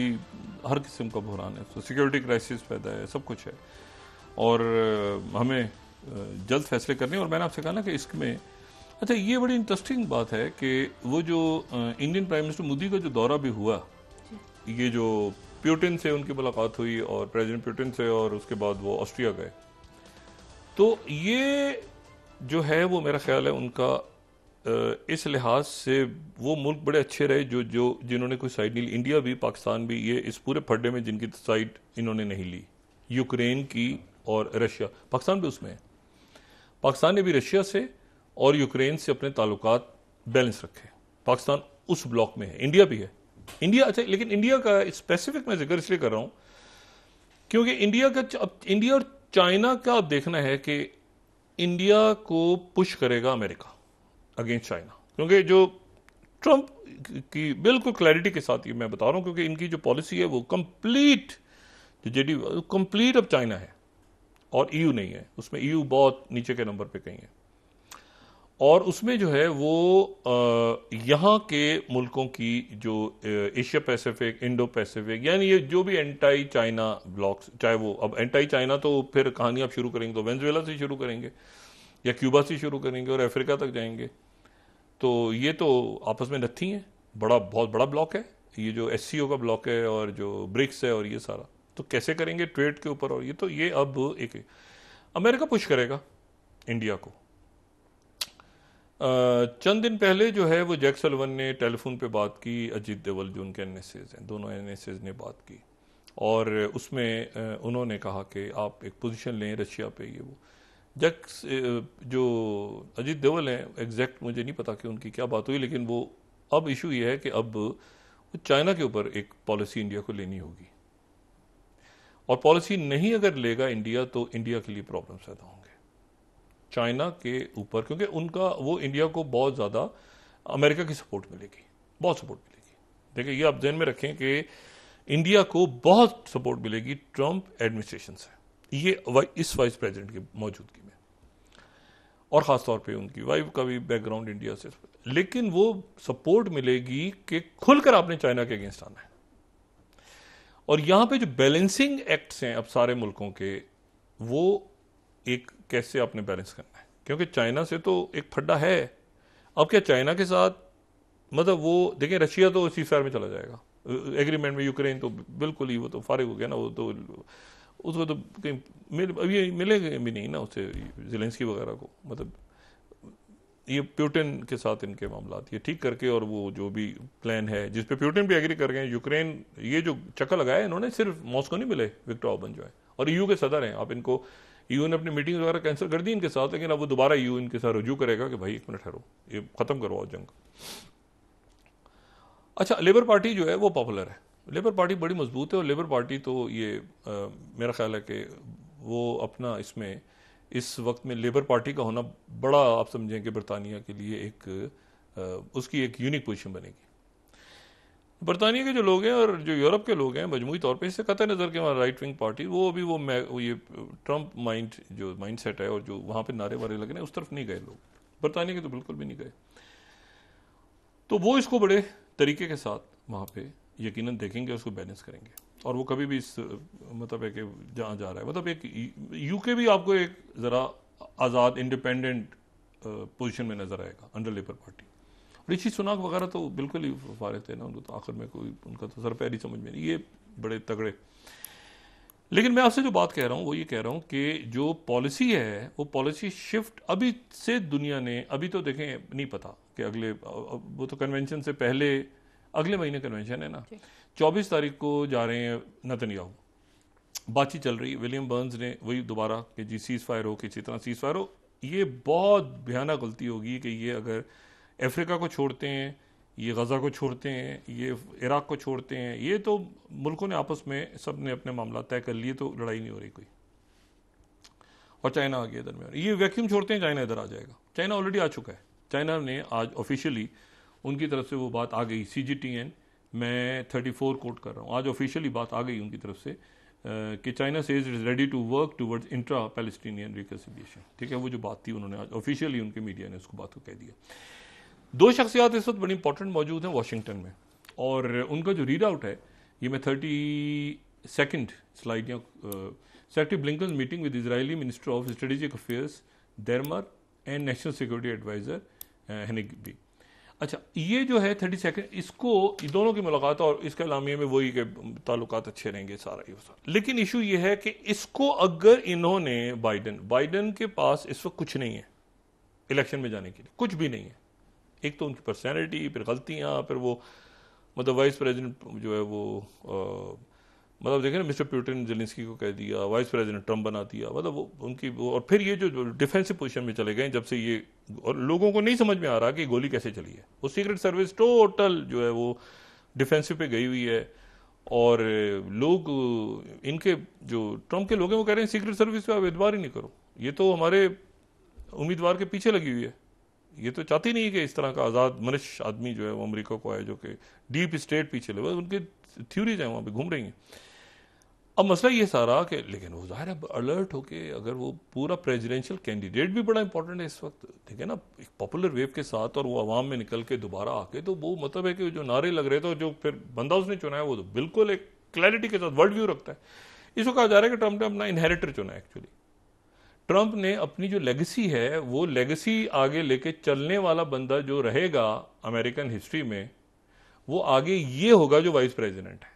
हर किस्म का बहरान है, तो सिक्योरिटी क्राइसिस पैदा है, सब कुछ है, और हमें जल्द फैसले करने। और मैंने आपसे कहा ना कि इसमें, अच्छा ये बड़ी इंटरेस्टिंग बात है कि वो जो इंडियन प्राइम मिनिस्टर मोदी का जो दौरा भी हुआ, ये जो पुतिन से उनकी मुलाकात हुई, और प्रेसिडेंट पुतिन से, और उसके बाद वो ऑस्ट्रिया गए, तो ये जो है वो मेरा ख्याल है उनका इस लिहाज से वो मुल्क बड़े अच्छे रहे जो जिन्होंने कोई साइड नहीं ली। इंडिया भी, पाकिस्तान भी, ये इस पूरे फड्डे में जिनकी साइड इन्होंने नहीं ली, यूक्रेन की और रशिया, पाकिस्तान भी उसमें है, पाकिस्तान ने भी रशिया से और यूक्रेन से अपने ताल्लुकात बैलेंस रखे, पाकिस्तान उस ब्लॉक में है, इंडिया भी है। इंडिया, अच्छा, लेकिन इंडिया का स्पेसिफिक मैं जिक्र इसलिए कर रहा हूं क्योंकि इंडिया और चाइना का अब देखना है कि इंडिया को पुश करेगा अमेरिका अगेंस्ट चाइना, क्योंकि जो ट्रंप की बिल्कुल क्लैरिटी के साथ ये मैं बता रहा हूं, क्योंकि इनकी जो पॉलिसी है वो कंप्लीट, जो जेडी कंप्लीट अब चाइना है, और ईयू नहीं है उसमें, ईयू बहुत नीचे के नंबर पे कहीं है, और उसमें जो है वो यहाँ के मुल्कों की जो एशिया पैसिफिक, इंडो पैसिफिक, यानी ये जो भी एंटाई चाइना ब्लॉक्स, चाहे वो अब एंटाई चाइना, तो फिर कहानी आप शुरू करेंगे तो वेनेजुएला से शुरू करेंगे या क्यूबा से शुरू करेंगे और अफ्रीका तक जाएंगे, तो ये तो आपस में नत्थी हैं, बहुत बड़ा ब्लॉक है ये, जो SCO का ब्लॉक है और जो ब्रिक्स है, और ये सारा तो कैसे करेंगे ट्रेड के ऊपर, और ये अब एक अमेरिका पुश करेगा इंडिया को। चंद दिन पहले जो है वो जैक सल्वन ने टेलीफोन पे बात की, अजीत डोवाल जो उनके NSAs हैं, दोनों NSAs ने बात की, और उसमें उन्होंने कहा कि आप एक पोजीशन लें रशिया पे, ये वो जैक जो अजीत डोवाल हैं, एग्जैक्ट मुझे नहीं पता कि उनकी क्या बात हुई, लेकिन वो अब इशू ये है कि अब वो चाइना के ऊपर एक पॉलिसी इंडिया को लेनी होगी, और पॉलिसी नहीं अगर लेगा इंडिया तो इंडिया के लिए प्रॉब्लम पैदा होंगे चाइना के ऊपर, क्योंकि उनका वो इंडिया को बहुत ज़्यादा अमेरिका की सपोर्ट मिलेगी, बहुत सपोर्ट मिलेगी। देखिए, ये आप ध्यान में रखें कि इंडिया को बहुत सपोर्ट मिलेगी ट्रंप एडमिनिस्ट्रेशन से, ये इस वाइस प्रेसिडेंट की मौजूदगी में, और ख़ासतौर पे उनकी वाइफ का भी बैकग्राउंड इंडिया से, लेकिन वो सपोर्ट मिलेगी कि खुलकर आपने चाइना के अगेंस्ट आना है। और यहाँ पे जो बैलेंसिंग एक्ट्स हैं अब सारे मुल्कों के, वो एक कैसे आपने बैलेंस करना है, क्योंकि चाइना से तो एक फड्डा है। अब क्या चाइना के साथ, मतलब वो देखें, रशिया तो सीज़फायर में चला जाएगा एग्रीमेंट में, यूक्रेन तो बिल्कुल ही वो तो फारिग हो गया ना, वो तो उसको तो कहीं अभी मिलेगा भी नहीं ना उससे, ज़ेलेंस्की वगैरह को, मतलब ये प्यूटिन के साथ इनके मामला ये ठीक करके, और वो जो भी प्लान है जिस पे प्यूटिन भी एग्री कर गए, यूक्रेन ये जो चक्कर लगाया इन्होंने, सिर्फ मॉस्को नहीं मिले, विक्टर ऑर्बन जो है और ईयू के सदर हैं, आप इनको ईयू ने अपनी मीटिंग वगैरह कैंसिल कर दी इनके साथ, लेकिन अब वो दोबारा ईयू इनके साथ रुजू करेगा कि भाई एक मिनट ठहरो, ये खत्म करवाओ जंग। अच्छा, लेबर पार्टी जो है वो पॉपुलर है, लेबर पार्टी बड़ी मजबूत है, और लेबर पार्टी तो ये मेरा ख्याल है कि वो अपना इसमें इस वक्त में लेबर पार्टी का होना बड़ा, आप समझें कि बरतानिया के लिए एक उसकी एक यूनिक पोजीशन बनेगी। बरतानिया के जो लोग हैं और जो यूरोप के लोग हैं मजमूई तौर पे इससे कतई नज़र के वहाँ राइट विंग पार्टी वो अभी वो ये ट्रम्प जो माइंड सेट है और जो वहाँ पे नारे वारे लग रहे हैं उस तरफ नहीं गए लोग, बरतानिया के तो बिल्कुल भी नहीं गए। तो वो इसको बड़े तरीके के साथ वहाँ पे यकीनन देखेंगे, उसको बैलेंस करेंगे, और वो कभी भी इस मतलब है कि जहाँ जा रहा है, मतलब एक यूके भी आपको एक ज़रा आज़ाद इंडिपेंडेंट पोजीशन में नज़र आएगा अंडर लेबर पार्टी। ऋषि सुनाक वगैरह तो बिल्कुल ही फारे थे ना, उनको तो आखिर में कोई उनका तो सर पैर ही समझ में नहीं, ये बड़े तगड़े। लेकिन मैं आपसे जो बात कह रहा हूँ वो ये कह रहा हूँ कि जो पॉलिसी है वो पॉलिसी शिफ्ट अभी से दुनिया ने, अभी तो देखें नहीं पता कि अगले, वो तो कन्वेंशन से पहले अगले महीने कन्वेंशन है ना, 24 तारीख को जा रहे हैं नेतन्याहू, बातचीत चल रही है, विलियम बर्न्स ने वही दोबारा कि जी सीज फायर हो, किसी तरह सीज फायर हो। ये बहुत भयानक गलती होगी कि ये अगर अफ्रीका को छोड़ते हैं, ये गज़ा को छोड़ते हैं, ये इराक को छोड़ते हैं, ये तो मुल्कों ने आपस में सब ने अपने मामला तय कर लिए, तो लड़ाई नहीं हो रही कोई, और चाइना आ गया दरमियान, ये वैक्यूम छोड़ते हैं चाइना इधर आ जाएगा। चाइना ऑलरेडी आ चुका है, चाइना ने आज ऑफिशियली उनकी तरफ से वो बात आ गई, CGTN मैं 34 कोट कर रहा हूँ, आज ऑफिशियली बात आ गई उनकी तरफ से कि China says it is ready to work towards intra Palestinian reconciliation. ठीक है, वो जो बात थी उन्होंने आज ऑफिशियली उनके मीडिया ने उसको बात को कह दिया। दो शख्सियात इस वक्त बड़ी इंपॉर्टेंट मौजूद हैं वाशिंगटन में, और उनका जो रीड आउट है ये मैं 32nd स्लाइड या secretary Blinken meeting with Israeli minister of strategic affairs Dermer and national security advisor Hanegbi. अच्छा, ये जो है 32nd, इसको दोनों की मुलाकात और इसके अलामिये में वही के ताल्लुकात अच्छे रहेंगे सारा ये सारा। लेकिन इशू ये है कि इसको अगर इन्होंने बाइडन के पास इस वक्त कुछ नहीं है इलेक्शन में जाने के लिए, कुछ भी नहीं है। एक तो उनकी पर्सनैलिटी, फिर गलतियां, फिर वो मतलब वाइस प्रेसिडेंट जो है वो मतलब देखें ना, मिस्टर प्यूटिन जेलेंस्की को कह दिया, वाइस प्रेसिडेंट ट्रम्प बना दिया, मतलब वो उनकी वो, और फिर ये जो डिफेंसिव पोजीशन में चले गए जब से ये, और लोगों को नहीं समझ में आ रहा कि गोली कैसे चली है। वो सीक्रेट सर्विस टोटल जो है वो डिफेंसिव पे गई हुई है, और लोग इनके जो ट्रम्प के लोग हैं वो कह रहे हैं सीक्रेट सर्विस पे आप एतबार ही नहीं करो, ये तो हमारे उम्मीदवार के पीछे लगी हुई है, ये तो चाहती नहीं कि इस तरह का आज़ाद मनुष्य आदमी जो है वो अमेरिका को आए, जो कि डीप स्टेट पीछे लगे, उनकी थ्योरीज हैं वहाँ पे घूम रही हैं। अब मसला ये सारा कि लेकिन वो ज़ाहिर है अलर्ट होके, अगर वो पूरा प्रेसिडेंशियल कैंडिडेट भी बड़ा इंपॉर्टेंट है इस वक्त, ठीक है ना, एक पॉपुलर वेव के साथ, और वो आवाम में निकल के दोबारा आके, तो वो मतलब है कि जो नारे लग रहे थे, जो फिर बंदा उसने चुना है वो तो बिल्कुल एक क्लैरिटी के साथ वर्ल्ड व्यू रखता है। इसको कहा जा रहा है कि ट्रम्प ने अपना इनहेरिटर चुना है। एक्चुअली ट्रम्प ने अपनी जो लेगेसी है वो लेगेसी आगे लेके चलने वाला बंदा जो रहेगा अमेरिकन हिस्ट्री में, वो आगे ये होगा जो वाइस प्रेसिडेंट है।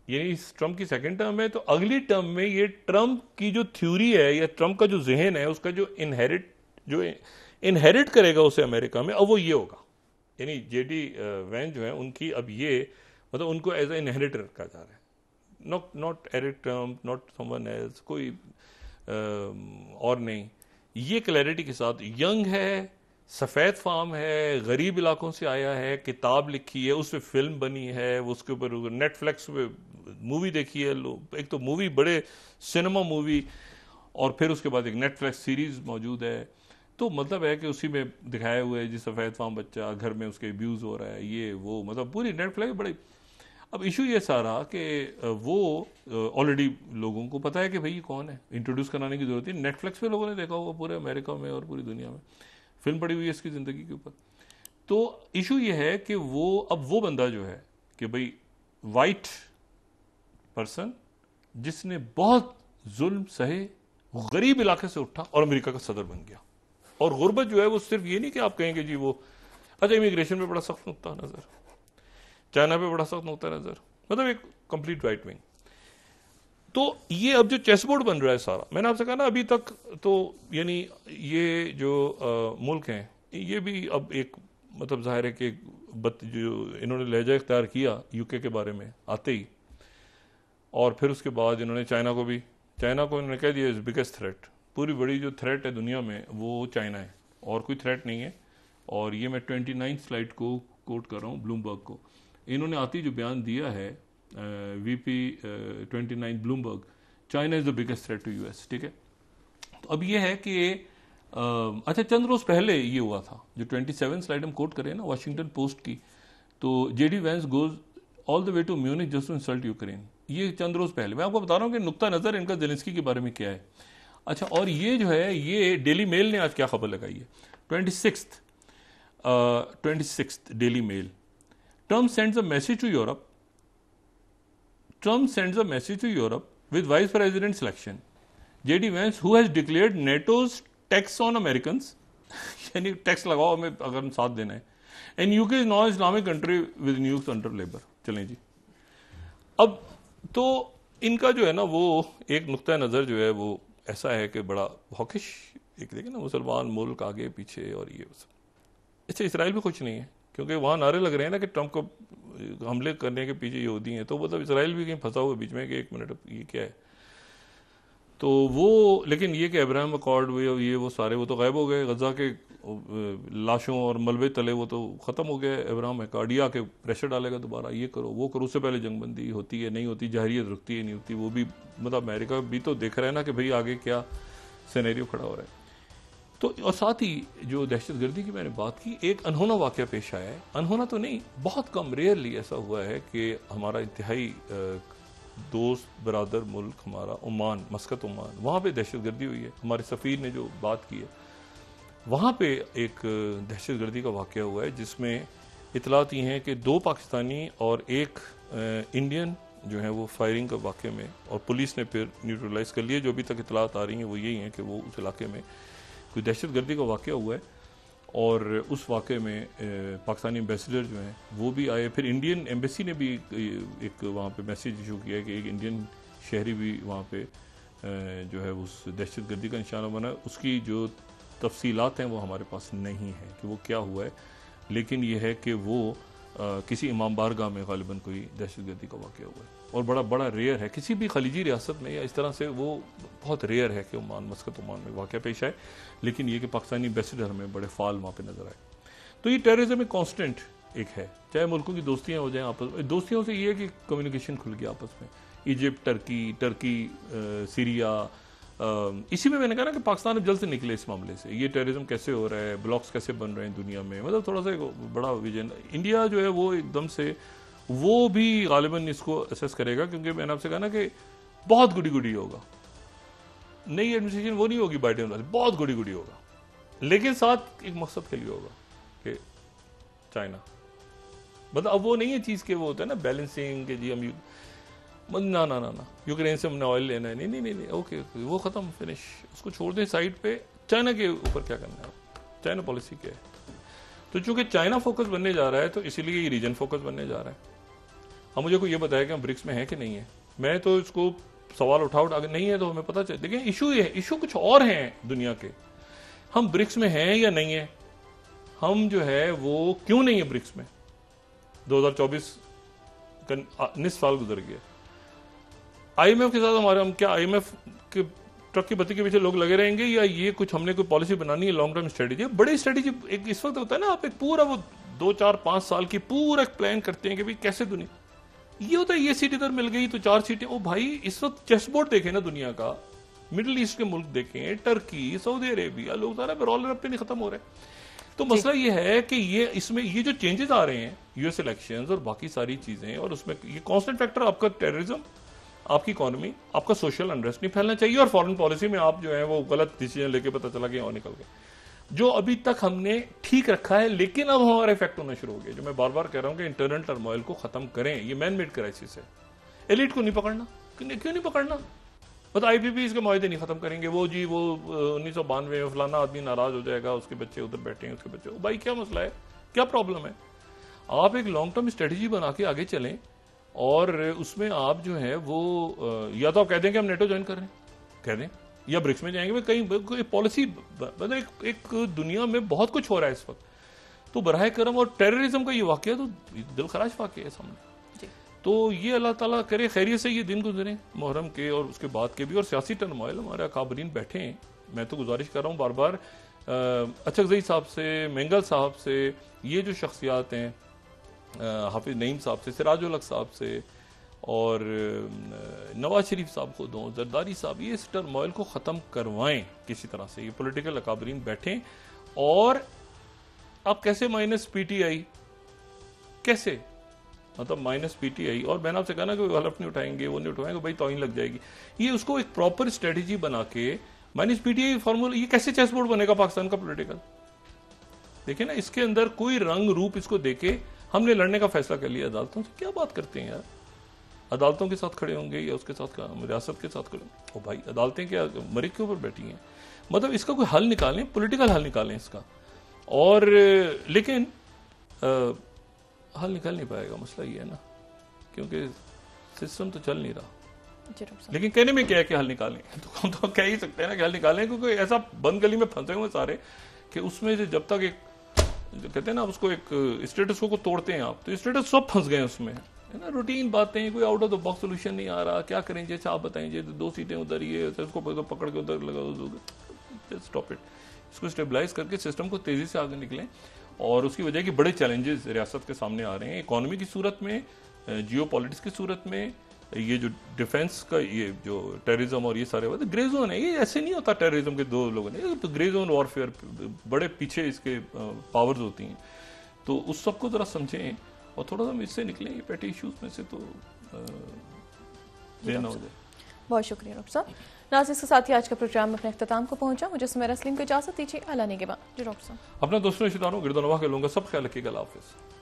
यानी इस ट्रम्प की सेकंड टर्म है, तो अगली टर्म में ये ट्रम्प की जो थ्योरी है या ट्रम्प का जो जहन है, उसका जो इनहेरिट करेगा उसे अमेरिका में, अब वो ये होगा। यानी JD वैन जो है उनकी अब ये मतलब उनको एज ए इनहेरिटर कहा जा रहा है, not Eric Trump, not someone else, कोई और नहीं। ये क्लैरिटी के साथ यंग है, सफ़ेद फार्म है, गरीब इलाकों से आया है, किताब लिखी है, उस पर फिल्म बनी है, उसके ऊपर नेटफ्लिक्स पे मूवी देखी है, एक तो मूवी बड़े सिनेमा मूवी, और फिर उसके बाद एक नेटफ्लिक्स सीरीज मौजूद है। तो मतलब है कि उसी में दिखाया हुआ है जी सफ़ेद फार्म बच्चा घर में उसके अब्यूज़ हो रहा है, ये वो, मतलब पूरी नेटफ्लिक्स बड़ी। अब इशू ये सारा कि वो ऑलरेडी लोगों को पता है कि भाई ये कौन है, इंट्रोड्यूस कराने की जरूरत है। नेटफ्लिक्स पे लोगों ने देखा होगा पूरे अमेरिका में और पूरी दुनिया में, फिल्म पड़ी हुई है इसकी ज़िंदगी के ऊपर। तो इशू ये है कि वो अब वो बंदा जो है कि भाई वाइट पर्सन जिसने बहुत जुल्म सहे, गरीब इलाके से उठा और अमेरिका का सदर बन गया। और गुर्बत जो है वो सिर्फ ये नहीं कि आप कहेंगे जी वो अच्छा इमिग्रेशन पे बड़ा सख्त नुकता नजर, चाइना पे बड़ा सख्त नुकता नजर, मतलब एक कंप्लीट राइट विंग। तो ये अब जो चेसबोर्ड बन रहा है सारा, मैंने आपसे कहा ना अभी तक तो यानी ये जो मुल्क हैं ये भी अब एक मतलब जाहिर है कि जो इन्होंने लहजा इख्तियार किया यूके के बारे में आते ही, और फिर उसके बाद इन्होंने चाइना को इन्होंने कह दिया इज बिगेस्ट थ्रेट। पूरी बड़ी जो थ्रेट है दुनिया में वो चाइना है और कोई थ्रेट नहीं है। और ये मैं 29 स्लाइड को कोट कर रहा हूँ ब्लूमबर्ग को। इन्होंने आती जो बयान दिया है VP 29 Bloomberg, China is the biggest threat to US. ठीक है, तो अब ये है कि अच्छा चंद रोज पहले ये हुआ था, जो 27 स्लाइड हम कोट करें ना वाशिंगटन पोस्ट की, तो JD Vance goes all the way to Munich just to insult Ukraine. ये चंद रोज पहले, मैं आपको बता रहा हूँ कि नुक्ता नजर इनका जेलेंस्की के बारे में क्या है। अच्छा, और ये जो है ये डेली मेल ने आज क्या खबर लगाई है, 26 Daily Mail, Trump sends a message to Europe with vice president selection. JD Vance, who has declared NATO's tax on Americans, यानी टैक्स लगाओ हमें अगर हम साथ देना है, and UK is now Islamic country with nukes under labor. चलें जी, अब तो इनका जो है ना वो एक नुक्ता नज़र जो है वो ऐसा है कि बड़ा हॉकिश, एक देखें ना मुसलमान मुल्क आगे पीछे और ये अच्छा इसराइल भी कुछ नहीं है, क्योंकि वहाँ नारे लग रहे हैं ना कि ट्रंप को हमले करने के पीछे यहूदी हैं, तो मतलब इसराइल भी कहीं फंसा हुआ बीच में कि एक मिनट ये क्या है। तो वो लेकिन ये कि अब्राहम अकॉर्ड हुए और ये वो सारे वो तो गायब हो गए, गजा के लाशों और मलबे तले वो तो ख़त्म हो गए। अब्राहम अकॉर्ड या के प्रेशर डालेगा दोबारा, ये करो वो करो, उससे पहले जंगबंदी होती है नहीं होती, जहरियत रुकती है नहीं होती, वो भी मतलब अमेरिका भी तो देख रहा है ना कि भाई आगे क्या सिनेरियो खड़ा हो रहा है। तो और साथ ही जो दहशतगर्दी की मैंने बात की, एक अनहोना वाक़या पेश आया है, अनहोना तो नहीं बहुत कम रेयरली ऐसा हुआ है कि हमारा इंतहाई दोस्त बरादर मुल्क हमारा ओमान, मस्कत ओमान, वहाँ पे दहशतगर्दी हुई है। हमारे सफ़ीर ने जो बात की है वहाँ पे एक दहशतगर्दी का वाक़या हुआ है जिसमें इतलात ये हैं कि 2 पाकिस्तानी और 1 इंडियन जो है वो फायरिंग के वाक़े में, और पुलिस ने फिर न्यूट्रलाइज़ कर लिया। जो अभी तक इतलात आ रही हैं वो यही हैं कि वो उस इलाके में कोई दहशतगर्दी का वाक़या हुआ है, और उस वाक़े में पाकिस्तानी एम्बेसडर जो हैं वो भी आए। फिर इंडियन एम्बेसी ने भी एक वहाँ पे मैसेज इशू किया कि एक इंडियन शहरी भी वहाँ पे जो है उस दहशतगर्दी का निशाना बना। उसकी जो तफसीलात हैं वो हमारे पास नहीं है कि वो क्या हुआ है, लेकिन ये है कि वो किसी इमाम बारगाह में गालिबन कोई दहशतगर्दी का वाक़या हुआ है, और बड़ा रेयर है किसी भी खलीजी रियासत में या इस तरह से, वो बहुत रेयर है कि ओमान, मस्कत ओमान में वाक़या पेश आए। लेकिन ये कि पाकिस्तानी एम्बेसडर हमें बड़े फाल वहाँ पे नजर आए। तो ये टेररिज्म एक कांस्टेंट एक है, चाहे मुल्कों की दोस्तियाँ हो जाएं आपस में, दोस्तियों से ये है कि कम्युनिकेशन खुल गया आपस में, इजिप्ट, टर्की, सीरिया, इसी में मैंने कहा ना कि पाकिस्तान अब जल्द से निकले इस मामले से। ये टेररिज्म कैसे हो रहा है, ब्लॉक्स कैसे बन रहे हैं दुनिया में, मतलब थोड़ा सा एक बड़ा विजन इंडिया जो है वो एकदम से वो भी गालिबन इसको असेस करेगा, क्योंकि मैंने आपसे कहा ना कि बहुत गुडी होगा, नई एडमिनिस्ट्रेशन वो नहीं होगी बाइडेन वाली, बहुत गुडी होगा, लेकिन साथ एक मकसद के लिए होगा कि चाइना, मतलब अब वो नहीं है चीज़ के वो होता है ना बैलेंसिंग के जी हम ना यूक्रेन से हमने ऑयल लेना है, नहीं ओके वो ख़त्म, फिनिश, उसको छोड़ दें साइड पे। चाइना के ऊपर क्या करना है, चाइना पॉलिसी क्या है। तो चूंकि चाइना फोकस बनने जा रहा है तो इसीलिए ये रीजन फोकस बनने जा रहा है। अब मुझे कोई ये बताया कि हम ब्रिक्स में हैं कि नहीं है, मैं तो इसको सवाल उठा अगर नहीं है तो हमें पता चले, लेकिन इशू ये है, इशू कुछ और हैं दुनिया के, हम ब्रिक्स में हैं या नहीं है, हम जो है वो क्यों नहीं है ब्रिक्स में। 2024 का निस्फ साल गुजर गया, आईएमएफ के साथ हमारे, हम क्या आईएमएफ के ट्रक की बत्ती के पीछे लोग लगे रहेंगे, या ये कुछ हमने कोई पॉलिसी बनानी है, लॉन्ग टर्म स्ट्रेटेजी, बड़ी स्ट्रेटेजी एक इस वक्त होता है ना, आप एक पूरा वो 2, 4, 5 साल की पूरा प्लान करते हैं कि भाई कैसे दुनिया, ये होता है ये सीट इधर मिल गई तो 4 सीटें, ओ भाई इस वक्त चेस बोर्ड देखें ना दुनिया का, मिडिल ईस्ट के मुल्क देखें, टर्की, सऊदी अरेबिया, लोग सारा रोलर अप पे नहीं खत्म हो रहे। तो मसला ये है कि ये इसमें ये जो चेंजेस आ रहे हैं, यूएस इलेक्शंस और बाकी सारी चीजें, और उसमें ये कांस्टेंट फैक्टर आपका टेररिज्म, आपकी इकोनॉमी, आपका सोशल अनरेस्ट नहीं फैलना चाहिए, और फॉरेन पॉलिसी में आप जो है वो गलत डिसीजन लेके पता चला कि और निकल गए, जो अभी तक हमने ठीक रखा है, लेकिन अब हमारा इफेक्ट होना शुरू हो गया। जो मैं बार बार कह रहा हूं कि इंटरनल टर्मोइल को खत्म करें, ये मैन मेड क्राइसिस है, एलिट को नहीं पकड़ना, क्यों नहीं पकड़ना, मतलब आईपीपी इसके मुआहदे नहीं खत्म करेंगे, वो जी वो 1992 में फलाना आदमी नाराज हो जाएगा, उसके बच्चे उधर बैठे हैं, उसके बच्चे, भाई क्या मसला है, क्या प्रॉब्लम है। आप एक लॉन्ग टर्म स्ट्रेटेजी बना के आगे चलें, और उसमें आप जो है वो या तो आप कह दें कि हम नेटो ज्वाइन कर रहे हैं, कह दें, या ब्रिक्स में जाएंगे, कहीं कोई पॉलिसी, मतलब एक दुनिया में बहुत कुछ हो रहा है इस वक्त। तो बराह करम, और टेररिज्म का ये वाकया तो दिल खराज वाकया है सामने। तो ये अल्लाह ताला करे खैरियत से ये दिन गुजरे मुहर्रम के और उसके बाद के भी, और सियासी टर्मोइल हमारे अकाबरीन बैठे हैं। मैं तो गुजारिश कर रहा हूँ बार बार अचकज़ई साहब से, मेंगल साहब से, ये जो शख्सियात हैं, हाफिज नईम साहब से, सिराजुल हक साहब से, और नवाज शरीफ साहब खुद हों, जरदारी साहब, ये इस टर्मोइल को ख़त्म करवाएं किसी तरह से। ये पॉलिटिकल अकाबरीन बैठें, और अब कैसे माइनस पीटीआई, कैसे, मतलब माइनस पीटीआई, और मैंने आपसे कहा ना कि हलफ नहीं उठाएंगे, वो नहीं उठाएंगे, भाई तौहीन लग जाएगी। ये उसको एक प्रॉपर स्ट्रेटेजी बना के माइनस पीटीआई फार्मूला, ये कैसे चेस बोर्ड बनेगा पाकिस्तान का पॉलिटिकल? देखिए ना, इसके अंदर कोई रंग रूप इसको देके हमने लड़ने का फैसला कर लिया अदालतों से। क्या बात करते हैं यार, अदालतों के साथ खड़े होंगे या उसके साथ रियासत के साथ खड़े? ओ भाई, अदालतें क्या मरीज के ऊपर बैठी हैं? मतलब इसका कोई हल निकालें, पॉलिटिकल हल निकालें इसका। और लेकिन हल निकल नहीं पाएगा, मसला ये है ना, क्योंकि सिस्टम तो चल नहीं रहा। लेकिन कहने में क्या है कि हल निकालें, तो हम तो कह ही सकते हैं ना कि हल निकालें, क्योंकि ऐसा बंद गली में फंसे हुए सारे कि उसमें से जब तक एक, जो कहते हैं ना, उसको एक स्टेटस को तोड़ते हैं आप, तो स्टेटस सब फंस गए उसमें, है ना। रूटीन बातें, कोई out of the box solution नहीं आ रहा, क्या करें, जैसे आप बताएं, 2 सीटें उधर, ये उसको पकड़ के उधर लगा, स्टॉप इट। इसको स्टेबलाइज करके सिस्टम को तेजी से आगे निकलें। और उसकी वजह कि बड़े चैलेंजेस रियासत के सामने आ रहे हैं, इकोनॉमी की सूरत में, जियो पॉलिटिक्स की सूरत में, ये जो डिफेंस का, ये जो टेररिज्म और ये सारे बात, ग्रे जोन है। ये ऐसे नहीं होता टेररिज्म के दो लोगों ने, तो ग्रे जोन वॉरफेयर, बड़े पीछे इसके पावर्स होती हैं। तो उस सबको जरा समझें और थोड़ा सा इससे निकलें, ये पेटी इश्यूज में से, तो देना हो जाए। बहुत शुक्रिया डॉक्टर साहब। नाज़रीन, इसके साथ ही आज का प्रोग्राम अपने अख्ताम को पहुंचा। मुझे सुमेरा सलीम को इजाजत दीजिए। अल्लाह निगहबान। जी डॉक्टर साहब। अपना दोस्तों रिश्तेदारों गिरदोनवा के लोगों का सब ख्याल रखिएगा। अल्लाह हाफिज़।